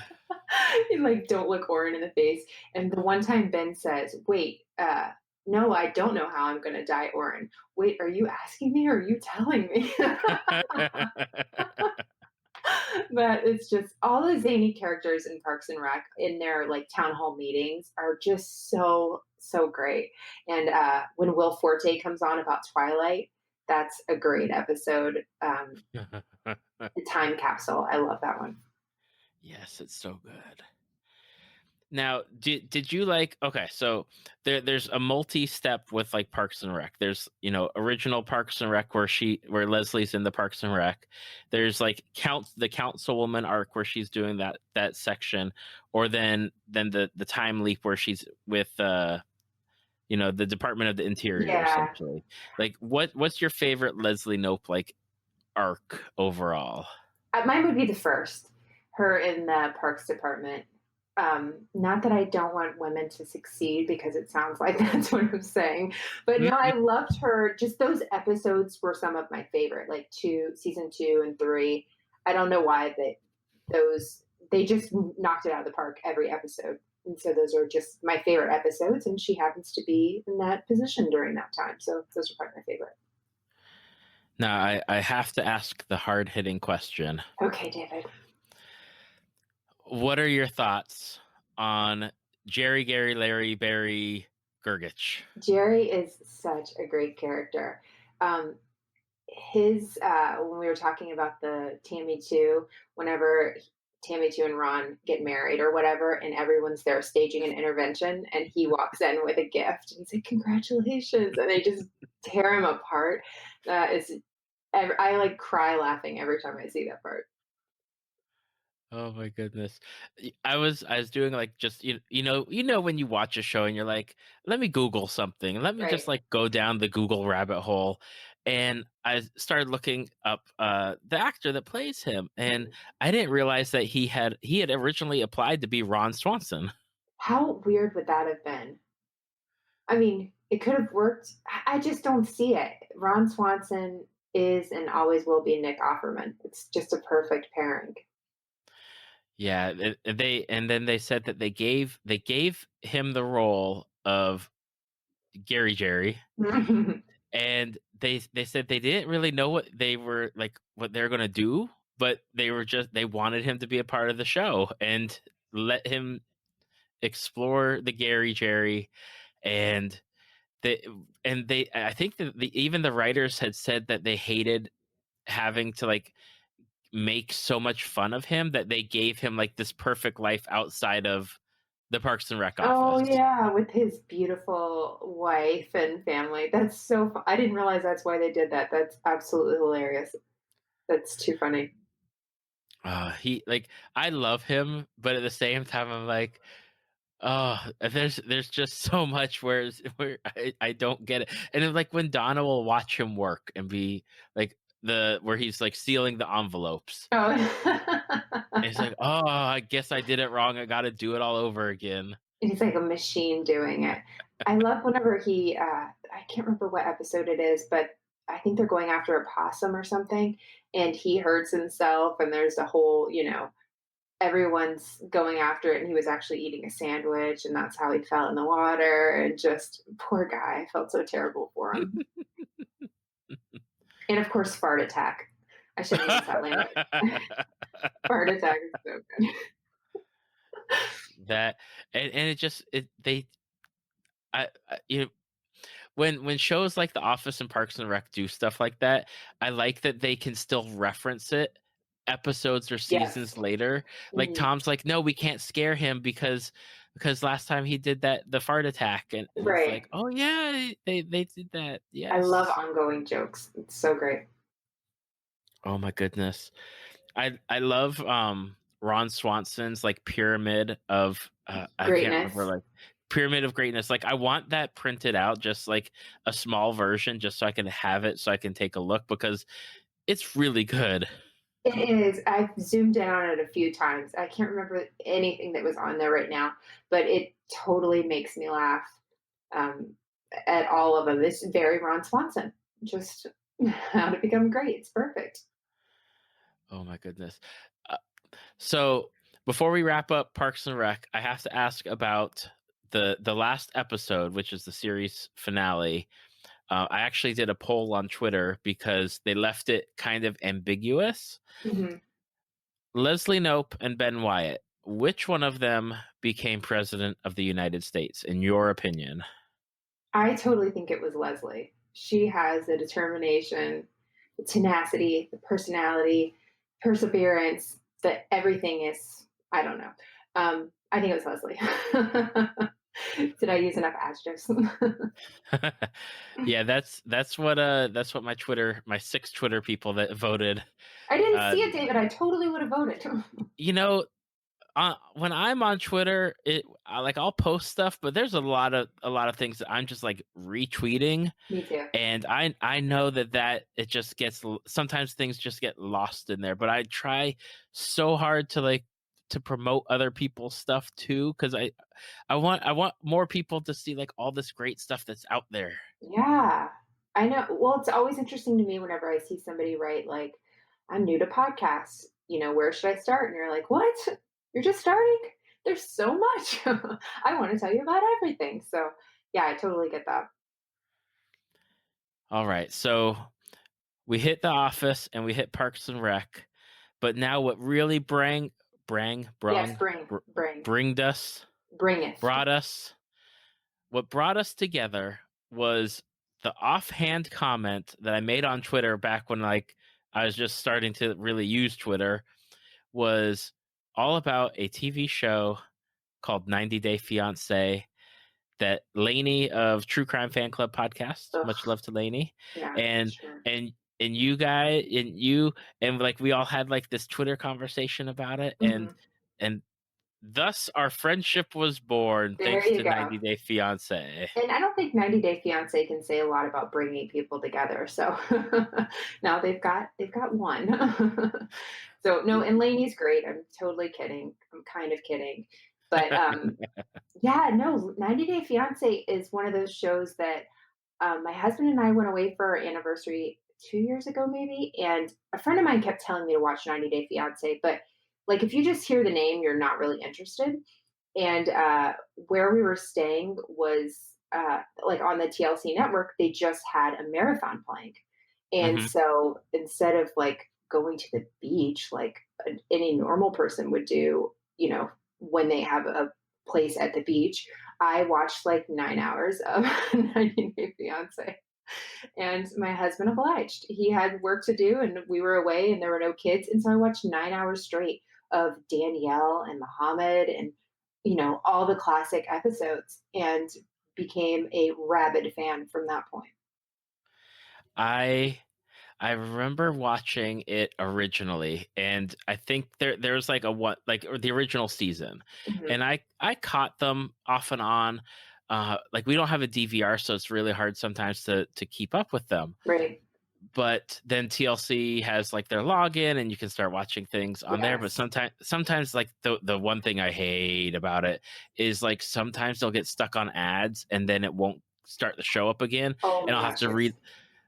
You like don't look Oren in the face. And the one time Ben says, "Wait, no, I don't know how I'm gonna die, Oren. Wait, are you asking me or are you telling me?" But it's just all the zany characters in Parks and Rec in their like town hall meetings are just so great. And when Will Forte comes on about Twilight, that's a great episode. The time capsule, I love that one. Yes, it's so good. Now, did you like, okay, so there's a multi-step with like Parks and Rec. There's, original Parks and Rec where Leslie's in the Parks and Rec. There's like the councilwoman arc where she's doing that section, or then the time leap where she's with the Department of the Interior Yeah. essentially. Like what's your favorite Leslie Knope like arc overall? Mine would be the first, her in the Parks Department. Not that I don't want women to succeed because it sounds like that's what I'm saying, but no, I loved her. Just those episodes were some of my favorite, like season 2 and 3. I don't know why those they just knocked it out of the park every episode, and so those are just my favorite episodes. And she happens to be in that position during that time, so those are probably my favorite. Now I have to ask the hard-hitting question. Okay, David. What are your thoughts on Jerry, Gary, Larry, Barry, Gergich? Jerry is such a great character. Um, his when we were talking about the Tammy 2, whenever Tammy 2 and Ron get married or whatever, and everyone's there staging an intervention, and he walks in with a gift, and he's like, "Congratulations!" and they just tear him apart. Is I like cry laughing every time I see that part. Oh my goodness. I was doing like just when you watch a show and you're like, let me Google something. Let me just Right. like go down the Google rabbit hole. And I started looking up the actor that plays him, and I didn't realize that he had originally applied to be Ron Swanson. How weird would that have been? I mean, it could have worked. I just don't see it. Ron Swanson is and always will be Nick Offerman. It's just a perfect pairing. Yeah, and then they said that they gave him the role of Gary Jerry, and they said they didn't really know what they're gonna do, but they wanted him to be a part of the show and let him explore the Gary Jerry, and they they I think that even the writers had said that they hated having to like make so much fun of him, that they gave him like this perfect life outside of the Parks and Rec Oh, office. yeah, with his beautiful wife and family. That's so fu I didn't realize that's why they did that. That's absolutely hilarious. That's too funny. He like I love him, but at the same time I'm like, oh, there's just so much where I don't get it. And then like when Donna will watch him work and be like where he's like sealing the envelopes. And he's Oh. like, "Oh, I guess I did it wrong. I got to do it all over again." He's like a machine doing it. I love whenever I can't remember what episode it is, but I think they're going after a possum or something, and he hurts himself, and there's a whole, everyone's going after it, and he was actually eating a sandwich, and that's how he fell in the water, and just poor guy. I felt so terrible for him. And of course, fart attack. I shouldn't use that language. Fart attack is so good. That and it just it they I you know when shows like The Office and Parks and Rec do stuff like that, I like that they can still reference it episodes or Yes. seasons later. Like Mhm. Tom's like, no, we can't scare him because last time he did that the fart attack, and it's Right. like, oh yeah, they did that. I love Yes. ongoing jokes. It's so great. Oh my goodness. I love Ron Swanson's like pyramid of I can't remember, Greatness. like pyramid of greatness. Like I want that printed out, just like a small version, just so I can have it so I can take a look because it's really good. It is. I've zoomed in on it a few times. I can't remember anything that was on there right now, but it totally makes me laugh um, at all of them. It's very Ron Swanson. Just how to become great. It's perfect. Oh my goodness. Uh, so before we wrap up Parks and Rec, I have to ask about the last episode, which is the series finale. I actually did a poll on Twitter because they left it kind of ambiguous. Mhm. Leslie Knope and Ben Wyatt, which one of them became president of the United States, in your opinion? I totally think it was Leslie. She has the determination, the tenacity, the personality, perseverance, that everything is, I don't know. I think it was Leslie. Did I use enough adjectives? Yeah, that's what my six Twitter people that voted. I didn't Uh, see it, David. I totally would have voted. you know, when I'm on Twitter, like I'll post stuff, but there's a lot of things that I'm just like retweeting, Me too. and I know that it just gets sometimes things just get lost in there. But I try so hard to like to promote other people's stuff too, because I want more people to see like all this great stuff that's out there. Yeah, I know. Well, it's always interesting to me whenever I see somebody write, like, I'm new to podcasts, where should I start? And you're like, what? You're just starting? There's so much. I want to tell you about everything. So, yeah, I totally get that. All right, so we hit The Office and we hit Parks and Rec, but now what really Yes, bring, bringed us bringeth. brought us what brought us together was the offhand comment that I made on Twitter back when like I was just starting to really use Twitter, was all about a TV show called 90 Day Fiancé that Lainey of True Crime Fan Club podcast, Ugh, much love to Lainey, yeah, and sure. and and you guys and you and like we all had like this Twitter conversation about it, Hmm. and thus our friendship was born There thanks you to go. 90 Day Fiancé. And I don't think 90 Day Fiance can say a lot about bringing people together. So now they've got one. So no, and Lainey's great. I'm totally kidding. I'm kind of kidding, but yeah, no, 90 Day Fiance is one of those shows that my husband and I went away for our anniversary 2 years ago, maybe, and a friend of mine kept telling me to watch 90 Day Fiance, but like if you just hear the name, you're not really interested. And where we were staying was like on the TLC network, they just had a marathon playing. And Hmm. so instead of like going to the beach like any normal person would do, when they have a place at the beach, I watched like 9 hours of 90 Day Fiance. And my husband obliged. He had work to do, and we were away, and there were no kids. And so I watched 9 hours straight of Danielle and Muhammad and, all the classic episodes and became a rabid fan from that point. I I remember watching it originally, and I think there's like a one like or the original season, Mhm. and I caught them off and on. Like we don't have a DVR, so it's really hard sometimes to keep up with them. Right. But then TLC has like their login, and you can start watching things on there. But Yes. sometimes like the one thing I hate about it is like sometimes they'll get stuck on ads, and then it won't start the show up again, Oh and my gosh, yes.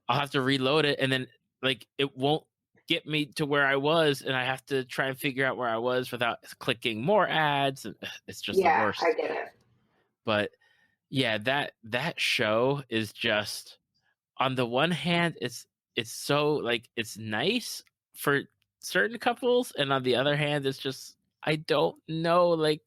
I'll have to reload it, and then like it won't get me to where I was, and I have to try and figure out where I was without clicking more ads, and it's just the Yeah, I worst. get it. But yeah, that show is just, on the one hand, it's so like it's nice for certain couples, and on the other hand, it's just I don't know, like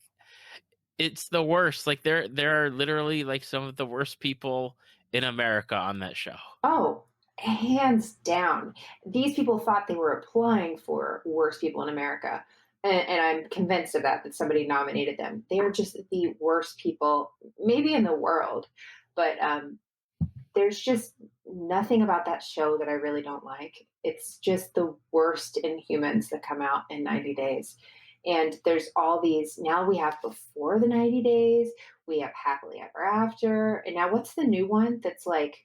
it's the worst. Like there are literally like some of the worst people in America on that show. Oh, hands down. These people thought they were applying for worst people in America. And I'm convinced of that, that somebody nominated them. They are just the worst people, maybe in the world. But there's just nothing about that show that I really don't like. It's just the worst Inhumans that come out in 90 days. And there's all these, now we have before the 90 days, we have happily ever after. And now what's the new one that's like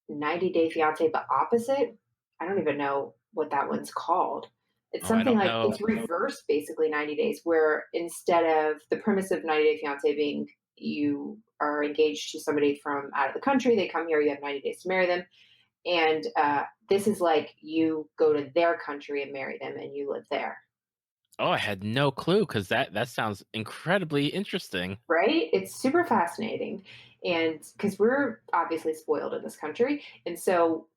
90 Day Fiance, but opposite? I don't even know what that one's called. It's Oh, I something don't like know. it's reversed basically 90 days, where instead of the premise of 90 Day Fiance being you are engaged to somebody from out of the country, they come here, you have 90 days to marry them. And this is like you go to their country and marry them and you live there. Oh, I had no clue because that sounds incredibly interesting. Right? It's super fascinating. And because we're obviously spoiled in this country. And so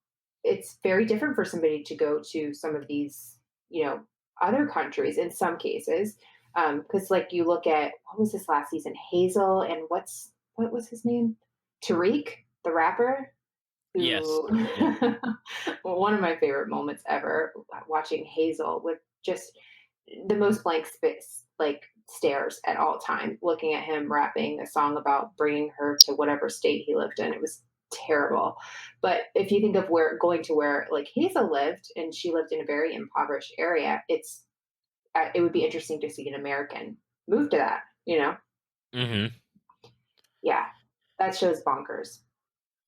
it's very different for somebody to go to some of these, you know, other countries in some cases. Because like you look at what was this last season? Hazel and what was his name? Tariq, the rapper, Yes. who Yeah. well, one of my favorite moments ever watching Hazel with just the most blank space, like stares at all time, looking at him rapping a song about bringing her to whatever state he lived in. It was terrible. But if you think of where going to where like Hazel lived, and she lived in a very impoverished area, it would be interesting to see an American move to that. You know, Hmm. yeah, that show's bonkers.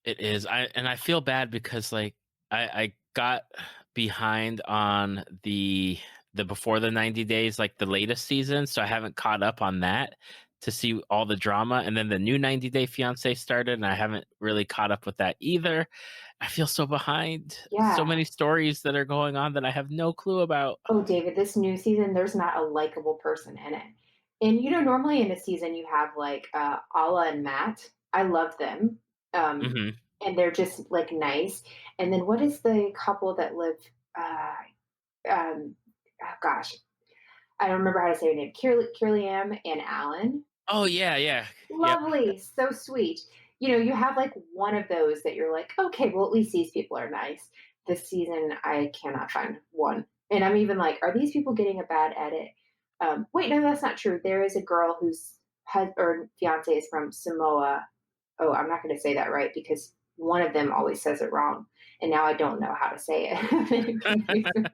It is. I feel bad because like I got behind on the before the 90 days, like the latest season, so I haven't caught up on that to see all the drama. And then the new 90 Day Fiance started, and I haven't really caught up with that either. I feel so behind. So Yeah. many stories that are going on that I have no clue about. Oh, David, this new season, there's not a likable person in it. And you know, normally in a season you have like Ala and Matt. I love them. Um, Hmm. and they're just like nice. And then what is the couple that live uh um oh gosh, I don't remember how to say her name. Kirliam and Alan. Oh yeah, yeah, yep. Lovely, so sweet. You know, you have like one of those that you're like, okay, well, at least these people are nice. This season, I cannot find one. And I'm even like, are these people getting a bad edit? Wait, no, that's not true. There is a girl whose or fiance is from Samoa. Oh, I'm not going to say that right because one of them always says it wrong. And now I don't know how to say it.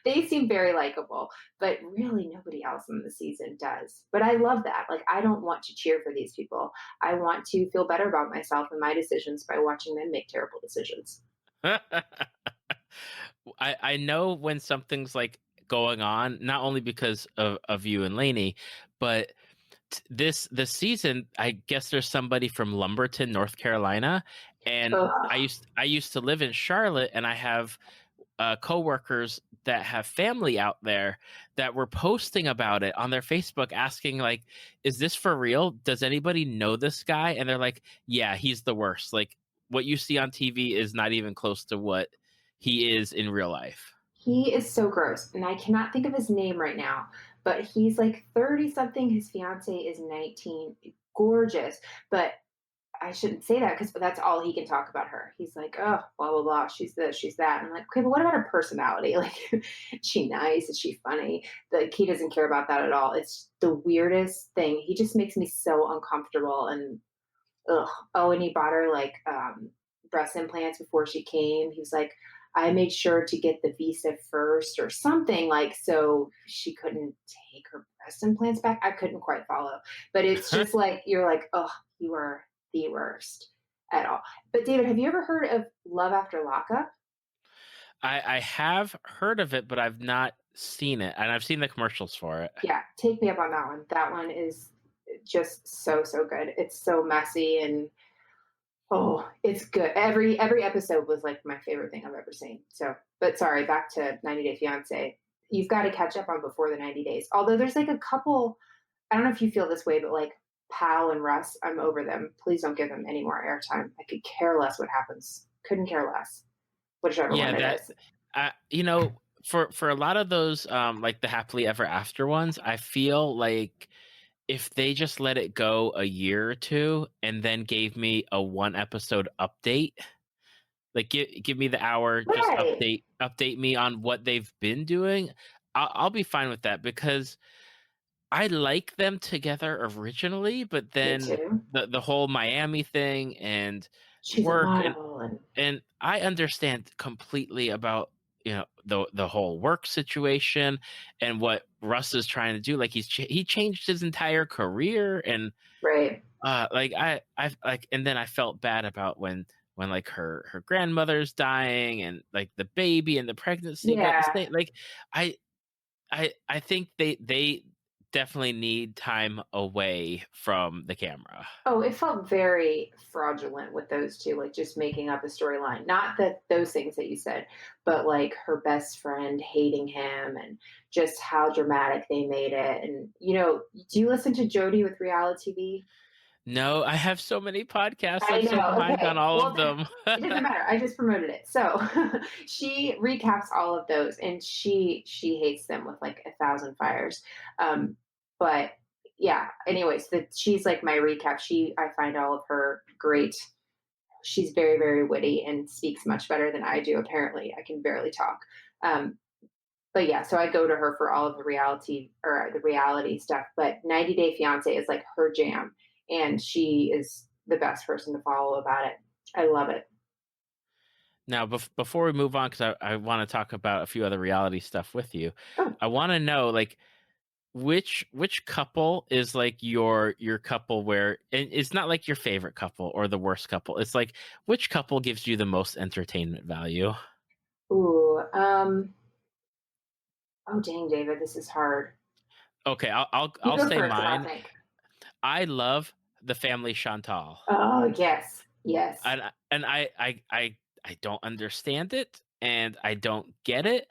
They seem very likable, but really nobody else in the season does. But I love that. Like, I don't want to cheer for these people. I want to feel better about myself and my decisions by watching them make terrible decisions. I know when something's like going on, not only because of you and Lainey, but this season, I guess there's somebody from Lumberton, North Carolina, and Ugh. I used to live in Charlotte, and I have coworkers that have family out there that were posting about it on their Facebook, asking like, "Is this for real? Does anybody know this guy?" And they're like, "Yeah, he's the worst. Like what you see on TV is not even close to what he is in real life." He is so gross. And I cannot think of his name right now, but he's like 30 something. His fiance is 19. Gorgeous. But I shouldn't say that because that's all he can talk about her. He's like, oh, blah blah blah. She's this, she's that. And I'm like, okay, but what about her personality? Like, is she nice? Is she funny? Like, he doesn't care about that at all. It's the weirdest thing. He just makes me so uncomfortable and ugh. Oh, and he bought her like breast implants before she came. He was like, I made sure to get the visa first or something like so she couldn't take her breast implants back. I couldn't quite follow, but it's just like you're like, oh, you are the worst at all. But David, have you ever heard of Love After Lockup? I have heard of it, but I've not seen it, and I've seen the commercials for it. Yeah, take me up on that one. That one is just so good. It's so messy and oh, it's good. Every episode was like my favorite thing I've ever seen. So, but sorry, back to 90 Day Fiance. You've got to catch up on before the 90 days. Although there's like a couple, I don't know if you feel this way, but like Pal and Russ, I'm over them. Please don't give them any more airtime. I could care less what happens. Couldn't care less, whichever Yeah, one it that is. for a lot of those like the happily ever after ones, I feel like if they just let it go a year or two and then gave me a one episode update, like give me the hour, just Right. update me on what they've been doing, I'll be fine with that because I like them together originally, but Me then too. the whole Miami thing and She's a work model and and I understand completely about the whole work situation and what Russ is trying to do. Like he changed his entire career and right. like I like and then I felt bad about when like her grandmother's dying and like the baby and the pregnancy. But at the Yeah. same like I I think they definitely need time away from the camera. Oh, it felt very fraudulent with those two, like just making up a storyline. Not that those things that you said, but like her best friend hating him and just how dramatic they made it. And, do you listen to Jody with reality TV? No, I have so many podcasts. I I'm so know. behind on Okay. all Well, of then them. it doesn't matter. I just promoted it. So she recaps all of those, and she hates them with like 1,000 fires. But yeah. Anyways, she's like my recap. I find all of her great. She's very very witty and speaks much better than I do. Apparently, I can barely talk. Um, but yeah, so I go to her for all of the reality stuff. But 90 Day Fiance is like her jam, and she is the best person to follow about it. I love it. Now, before we move on, because I want to talk about a few other reality stuff with you, Oh, I want to know like which couple is like your couple where and it's not like your favorite couple or the worst couple. It's like which couple gives you the most entertainment value? ooh, oh dang, David, this is hard. Okay, You I'll go say first, and I'll mine. think. I love the family Chantal. Oh yes, yes. And I don't understand it and I don't get it.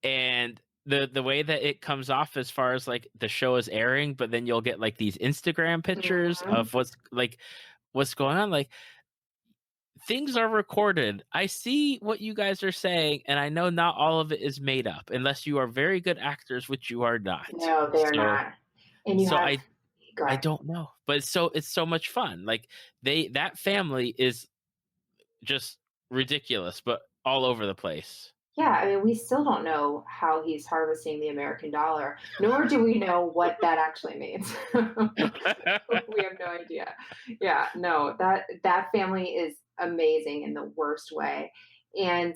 And the way that it comes off as far as like the show is airing, but then you'll get like these Instagram pictures Mhm. of what's going on. Like things are recorded. I see what you guys are saying, and I know not all of it is made up, unless you are very good actors, which you are not. No, they are So not. And you so have, I go I ahead. don't know. But it's so much fun. Like that family is just ridiculous, but all over the place. Yeah, I mean, we still don't know how he's harvesting the American dollar, nor do we know what that actually means. We have no idea. Yeah, no, that family is amazing in the worst way. And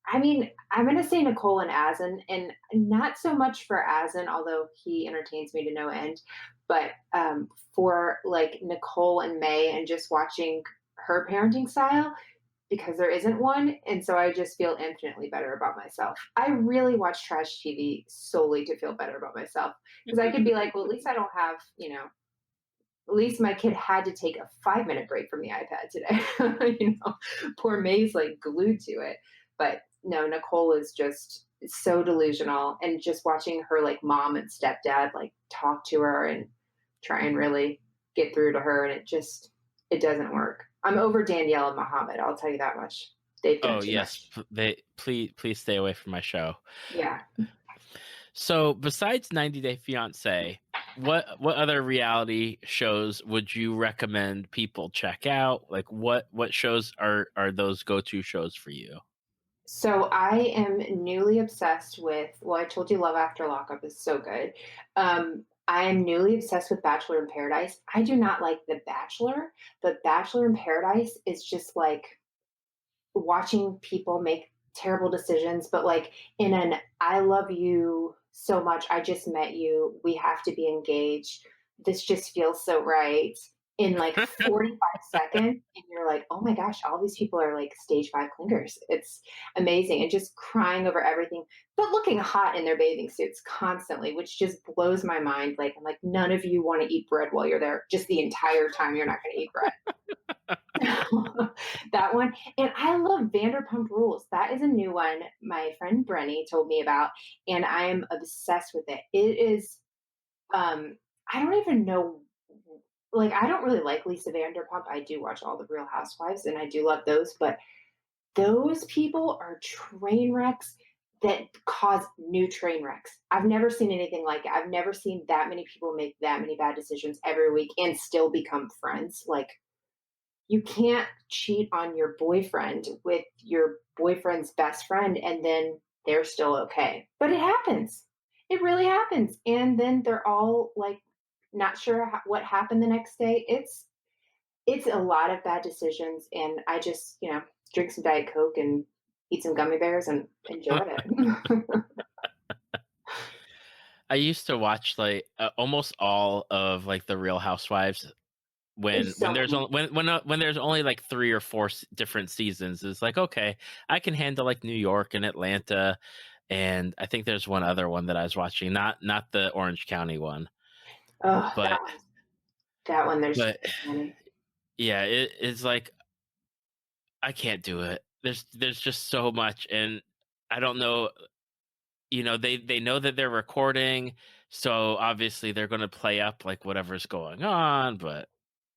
I mean, I'm gonna say Nicole and Asin, and not so much for Asin, although he entertains me to no end, but for like Nicole and May and just watching her parenting style because there isn't one. And so I just feel infinitely better about myself. I really watch trash TV solely to feel better about myself because I could be like, well, at least I don't have, at least my kid had to take a 5 minute break from the iPad today. Poor May's like glued to it. But no, Nicole is just so delusional. And just watching her like mom and stepdad like talk to her and try and really get through to her. And it doesn't work. I'm over Danielle and Muhammad. I'll tell you that much. They've done Oh too yes, much. they please stay away from my show. Yeah. So besides 90 Day Fiance, what other reality shows would you recommend people check out? Like what shows are those go to shows for you? So I am newly obsessed with, well, I told you Love After Lockup is so good. I am newly obsessed with Bachelor in Paradise. I do not like The Bachelor, but Bachelor in Paradise is just like watching people make terrible decisions, but like in an I love you so much, I just met you, we have to be engaged. This just feels so right. In like 45 seconds, and you're like, oh my gosh, all these people are like stage five clingers. It's amazing. And just crying over everything, but looking hot in their bathing suits constantly, which just blows my mind. Like, I'm like, none of you want to eat bread while you're there. Just the entire time you're not going to eat bread. That one. And I love Vanderpump Rules. That is a new one my friend Brenny told me about, and I am obsessed with it. It is I don't even know, like I don't really like Lisa Vanderpump. I do watch all the Real Housewives and I do love those, but those people are train wrecks. that cause new train wrecks. I've never seen anything like it. I've never seen that many people make that many bad decisions every week and still become friends. Like, you can't cheat on your boyfriend with your boyfriend's best friend and then they're still okay. But it happens. It really happens. And then they're all like not sure what happened the next day. It's a lot of bad decisions, and I just, drink some Diet Coke and eat some gummy bears and enjoy it. I used to watch like almost all of like the Real Housewives when There's so there's many. only when there's only like 3 or 4 different seasons. It's like, okay, I can handle like New York and Atlanta, and I think there's one other one that I was watching, not the Orange County one, Oh, but that one, there's but so many. yeah, it's like I can't do it. There's just so much, and I don't know. They know that they're recording, so obviously they're going to play up like whatever's going on, but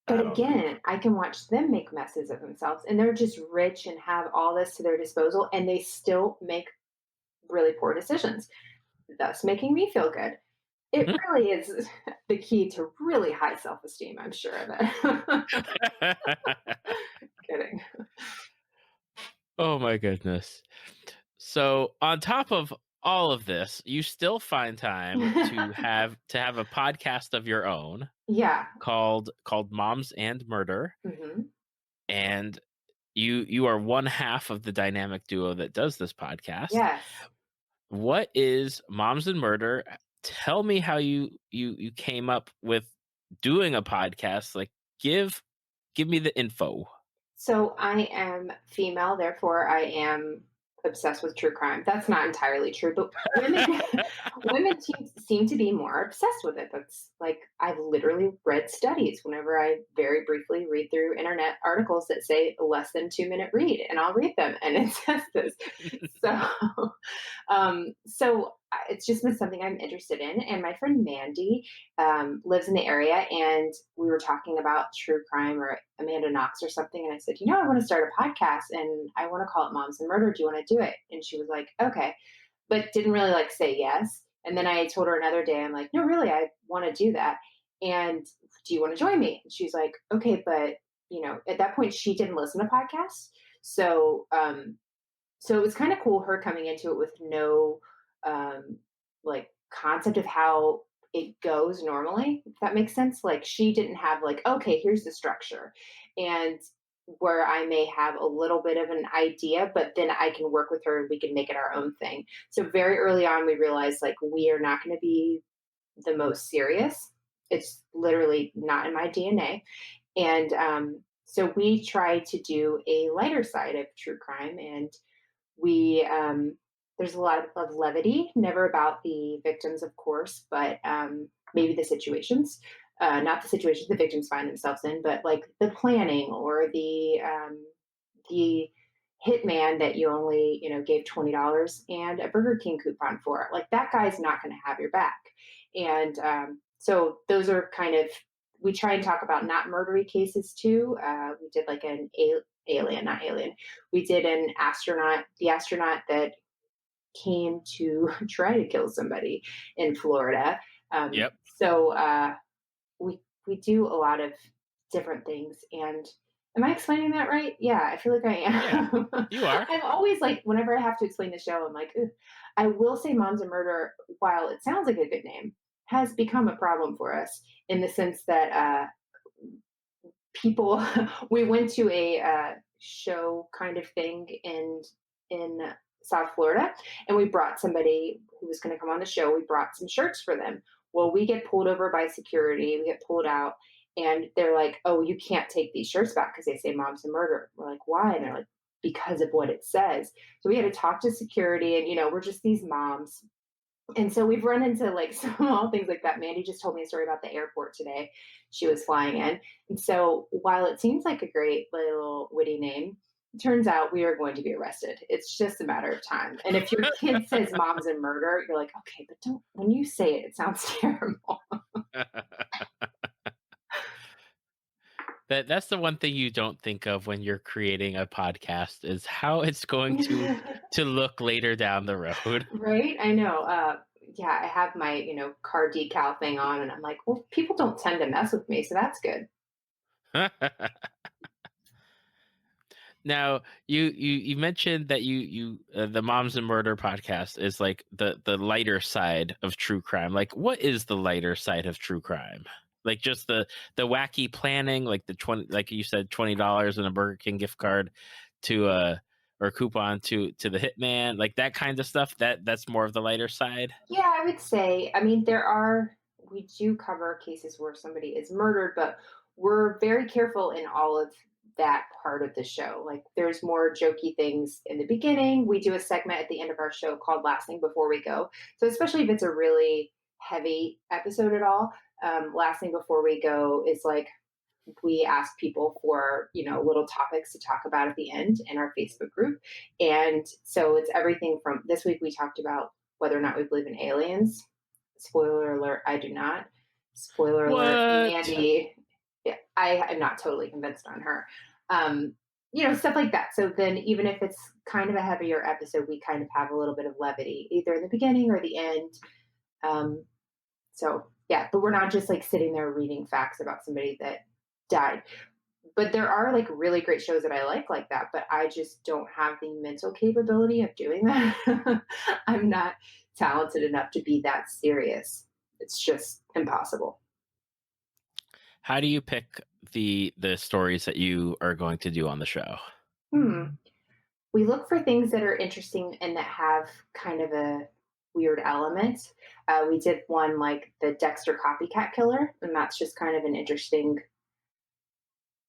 But I don't know. again, I can watch them make messes of themselves, and they're just rich and have all this to their disposal, and they still make really poor decisions, thus making me feel good. It really is the key to really high self-esteem, I'm sure of it. Kidding. Oh my goodness. So on top of all of this, you still find time to have a podcast of your own Yeah. called Moms and Murder, Mhm. and you are one half of the dynamic duo that does this podcast. Yes. What is Moms and Murder? Tell me how you came up with doing a podcast. Like give me the info. So I am female, therefore I am obsessed with true crime. That's not entirely true, but women women seem to be more obsessed with it. That's like I've literally read studies whenever I very briefly read through internet articles that say less than 2-minute read, and I'll read them, and it says this. So it's just been something I'm interested in. And my friend Mandy lives in the area, and we were talking about true crime or Amanda Knox or something. And I said, I want to start a podcast, and I want to call it Moms and Murder. Do you want to do it? And she was like, okay, but didn't really like say yes. And then I told her another day, I'm like, no, really, I want to do that. And do you want to join me? And she's like, okay, but at that point, she didn't listen to podcasts. So it was kind of cool her coming into it with no like concept of how it goes normally, if that makes sense. Like, she didn't have like, okay, here's the structure. And where I may have a little bit of an idea, but then I can work with her and we can make it our own thing. So very early on we realized like we are not going to be the most serious. It's literally not in my DNA. And so we try to do a lighter side of true crime, and we there's a lot of levity, never about the victims, of course, but maybe the situations, not the situations the victims find themselves in, but like the planning or the hitman that you only gave $20 and a Burger King coupon for. Like, that guy's not going to have your back. And so those are kind of, we try and talk about not murdery cases too. We did like an alien, not alien. We did the astronaut that came to try to kill somebody in Florida. Yep. So we do a lot of different things. And am I explaining that right? Yeah, I feel like I Yeah, am. you are. I'm always like, whenever I have to explain the show, I'm like, ugh. I will say Moms and Murder, while it sounds like a good name, has become a problem for us in the sense that people we went to a show kind of thing in South Florida, and we brought somebody who was going to come on the show. We brought some shirts for them. Well, we get pulled over by security. We get pulled out, and they're like, "Oh, you can't take these shirts back because they say Moms and Murder." We're like, "Why?" And they're like, "Because of what it says." So we had to talk to security, and we're just these moms. And so we've run into like small things like that. Mandy just told me a story about the airport today. She was flying in. And so while it seems like a great little witty name, it turns out we are going to be arrested. It's just a matter of time. And if your kid says Moms and Murder, you're like, okay, but don't, when you say it, it sounds terrible. That's the one thing you don't think of when you're creating a podcast is how it's going to to look later down the road. Right? I know. Yeah, I have my, car decal thing on, and I'm like, well, people don't tend to mess with me, so that's good. Now, you mentioned that the Moms and Murder podcast is like the lighter side of true crime. Like, what is the lighter side of true crime? Like just the wacky planning, like the 20, like you said, $20 and a Burger King gift card to or coupon to the hitman, like that kind of stuff. That's more of the lighter side. Yeah, I would say, I mean, we do cover cases where somebody is murdered, but we're very careful in all of that part of the show. Like, there's more jokey things in the beginning. We do a segment at the end of our show called Last Thing Before We Go. So, especially if it's a really heavy episode at all, Last Thing Before We Go is like, we ask people for little topics to talk about at the end in our Facebook group. And so it's everything from this week we talked about whether or not we believe in aliens. Spoiler alert, I do not. Spoiler alert, What? Mandy, yeah, I am not totally convinced on her. Stuff like that. So then even if it's kind of a heavier episode, we kind of have a little bit of levity either in the beginning or the end. So yeah, but we're not just like sitting there reading facts about somebody that died. But there are like really great shows that I like that, but I just don't have the mental capability of doing that. I'm not talented enough to be that serious. It's just impossible. How do you pick the stories that you are going to do on the show? Hmm. We look for things that are interesting and that have kind of a weird element. We did one like the Dexter copycat killer, and that's just kind of an interesting,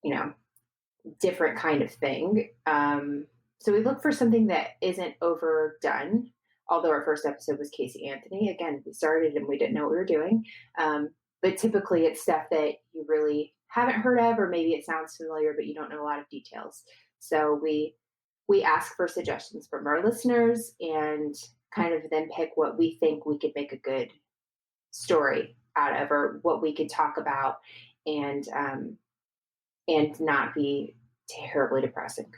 you know, different kind of thing. So we look for something that isn't overdone. Although our first episode was Casey Anthony, again, we started and we didn't know what we were doing. But typically, it's stuff that you really haven't heard of, or maybe it sounds familiar, but you don't know a lot of details. So we ask for suggestions from our listeners and kind of then pick what we think we could make a good story out of, or what we could talk about, and not be terribly depressing.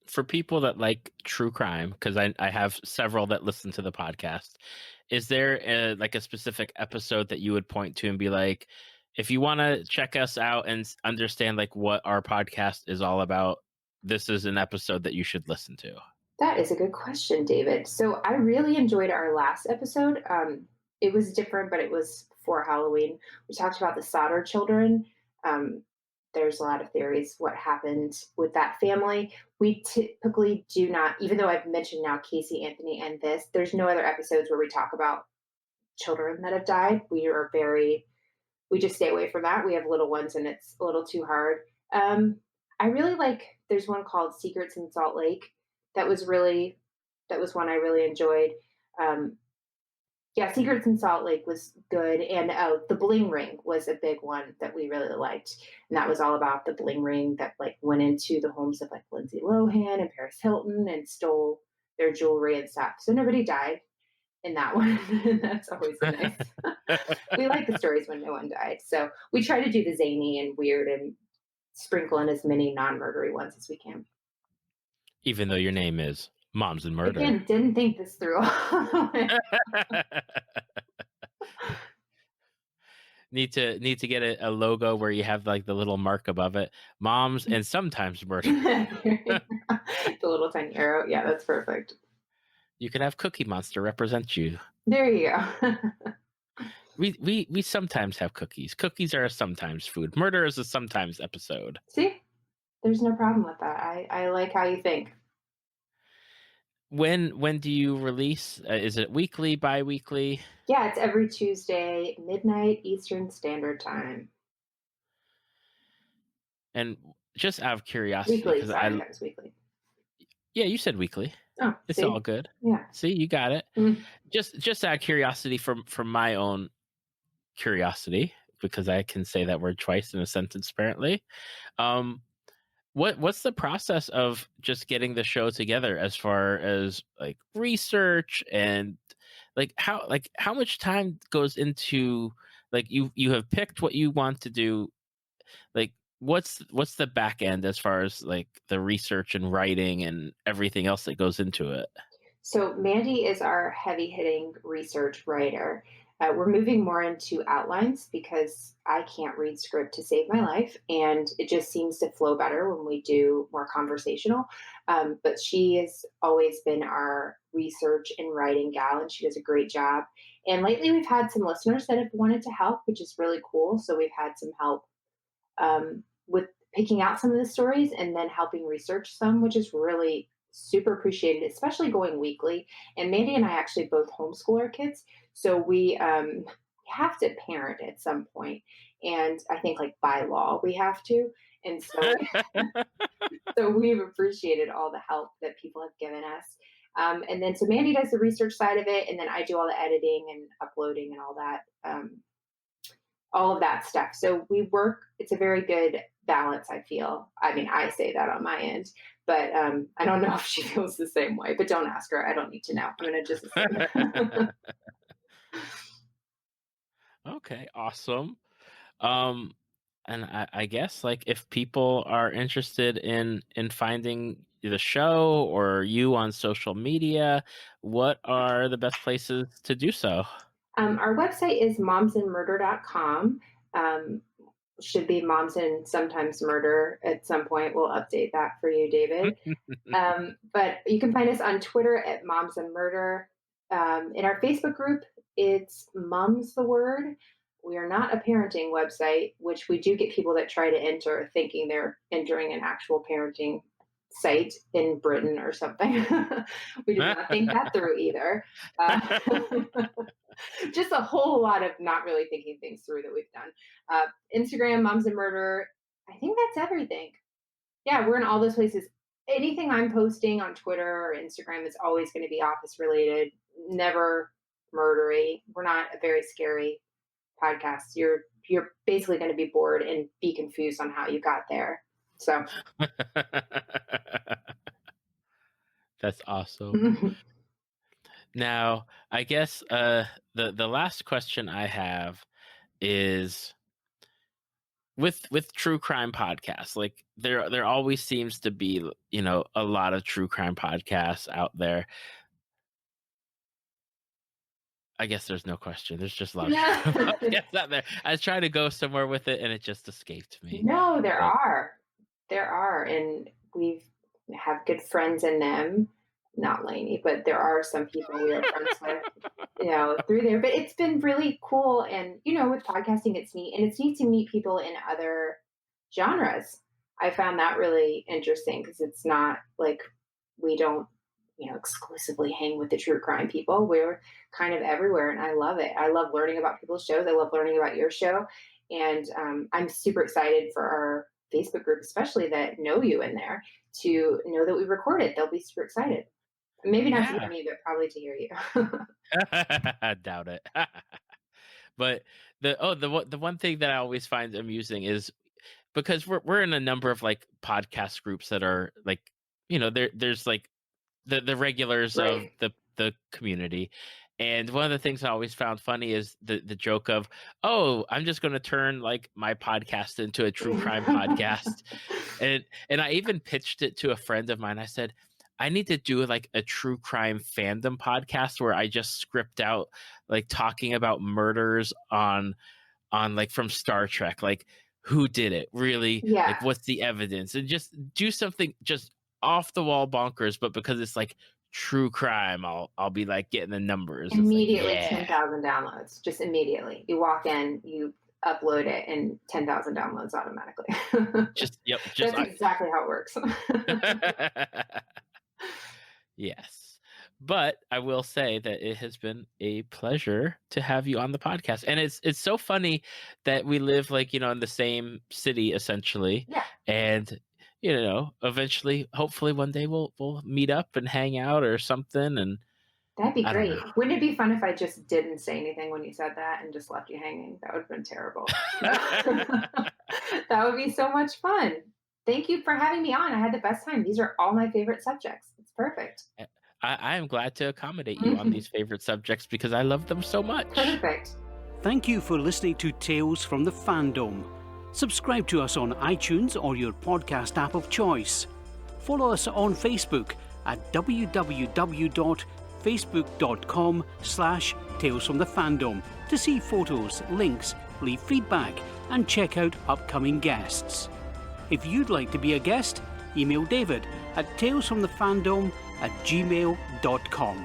For people that like true crime, because I have several that listen to the podcast, is there like a specific episode that you would point to and be like, if you want to check us out and understand like what our podcast is all about, this is an episode that you should listen to? That is a good question, David. So I really enjoyed our last episode. It was different, but it was for Halloween. We talked about the Solder children. Um, there's a lot of theories what happened with that family. We typically do not, even though I've mentioned now Casey Anthony and this, there's no other episodes where we talk about children that have died. We just stay away from that. We have little ones and it's a little too hard. I really like, there's one called Secrets in Salt Lake. That was one I really enjoyed. Um, yeah, Secrets in Salt Lake was good, and the Bling Ring was a big one that we really liked, and that was all about the bling ring that like went into the homes of like Lindsay Lohan and Paris Hilton and stole their jewelry and stuff. So nobody died in that one. That's always a nice. We like the stories when no one died, so we try to do the zany and weird and sprinkle in as many non-murdery ones as we can. Even though your name is Moms and Murder. Again, didn't think this through. Need to get a logo where you have like the little mark above it, Moms and Sometimes Murder. The little tiny arrow. Yeah, that's perfect. You could have Cookie Monster represent you. There you go. We sometimes have cookies. Cookies are a sometimes food. Murder is a sometimes episode. See, there's no problem with that. I like how you think. When do you release? Is it weekly, bi-weekly? Yeah, it's every Tuesday, midnight Eastern Standard Time. And just out of curiosity, Weekly. because Sorry, that was weekly. Yeah, you said weekly. Oh, It's see? all good. Yeah. See, you got it. Mhm. Just out of curiosity, from my own curiosity, because I can say that word twice in a sentence apparently. What's the process of just getting the show together, as far as like research and like how much time goes into, like, you have picked what you want to do, like what's the back end as far as like the research and writing and everything else that goes into it? So Mandy is our heavy hitting research writer. We're moving more into outlines because I can't read script to save my life, and it just seems to flow better when we do more conversational. But she has always been our research and writing gal, and she does a great job. And lately, we've had some listeners that have wanted to help, which is really cool. So we've had some help with picking out some of the stories and then helping research some, which is really super appreciated, especially going weekly. And Mandy and I actually both homeschool our kids, so we have to parent at some point, and I think like by law we have to. And so, so we've appreciated all the help that people have given us. And then so Mandy does the research side of it, and then I do all the editing and uploading and all of that stuff. So we work, it's a very good balance, I feel. I mean, I say that on my end, but I don't know if she feels the same way, but don't ask her. I don't need to know. I'm going to just assume. Okay, awesome. Um, and I guess like if people are interested in finding the show or you on social media, what are the best places to do so? Our website is momsandmurder.com. Should be Moms and Sometimes Murder at some point. We'll update that for you, David. But you can find us on Twitter at Moms and Murder. In our Facebook group, it's Mums the Word. We are not a parenting website, which we do get people that try to enter thinking they're entering an actual parenting site in Britain or something. We did not think that through either. Just a whole lot of not really thinking things through that we've done. Instagram, Moms and Murder. I think that's everything. Yeah, we're in all those places. Anything I'm posting on Twitter or Instagram is always going to be office related, never murdery. We're not a very scary podcast. You're basically going to be bored and be confused on how you got there. So That's awesome. Now, I guess the last question I have is with true crime podcasts. Like there always seems to be, a lot of true crime podcasts out there. I guess there's no question. There's just a lot of true crime podcasts out there. I was trying to go somewhere with it and it just escaped me. No, there But are. There are. And we have good friends in them. Not Lainey, but there are some people we are friends with, through there. But it's been really cool. And, with podcasting, it's neat. And it's neat to meet people in other genres. I found that really interesting because it's not like we don't, exclusively hang with the true crime people. We're kind of everywhere. And I love it. I love learning about people's shows. I love learning about your show. And I'm super excited for our Facebook group, especially that know you in there, to know that we recorded. They'll be super excited. Maybe not to hear me, but probably to hear you. I doubt it. But the one thing that I always find amusing is because we're in a number of like podcast groups that are like, there's like the regulars of Right. the community. And one of the things I always found funny is the joke of, oh, I'm just going to turn like my podcast into a true crime podcast. And I even pitched it to a friend of mine. I said, I need to do like a true crime fandom podcast where I just script out like talking about murders on like from Star Trek, like who did it really, Yeah. like what's the evidence, and just do something just off the wall bonkers. But because it's like true crime, I'll be like getting the numbers. Immediately, It's like, 10,000 downloads. Just immediately. You walk in, you upload it, and 10,000 downloads automatically. just That's exactly how it works. Yes. But I will say that it has been a pleasure to have you on the podcast. And it's so funny that we live like, in the same city essentially. Yeah. And eventually, hopefully one day we'll meet up and hang out or something. And That'd be I don't great. know. Wouldn't it be fun if I just didn't say anything when you said that and just left you hanging? That would have been terrible. That would be so much fun. Thank you for having me on. I had the best time. These are all my favorite subjects. It's perfect. I am glad to accommodate you on these favorite subjects because I love them so much. Perfect. Thank you for listening to Tales from the Fandom. Subscribe to us on iTunes or your podcast app of choice. Follow us on Facebook at www.facebook.com/Tales from the Fandom to see photos, links, leave feedback, and check out upcoming guests. If you'd like to be a guest, email David at talesfromthefandom@gmail.com.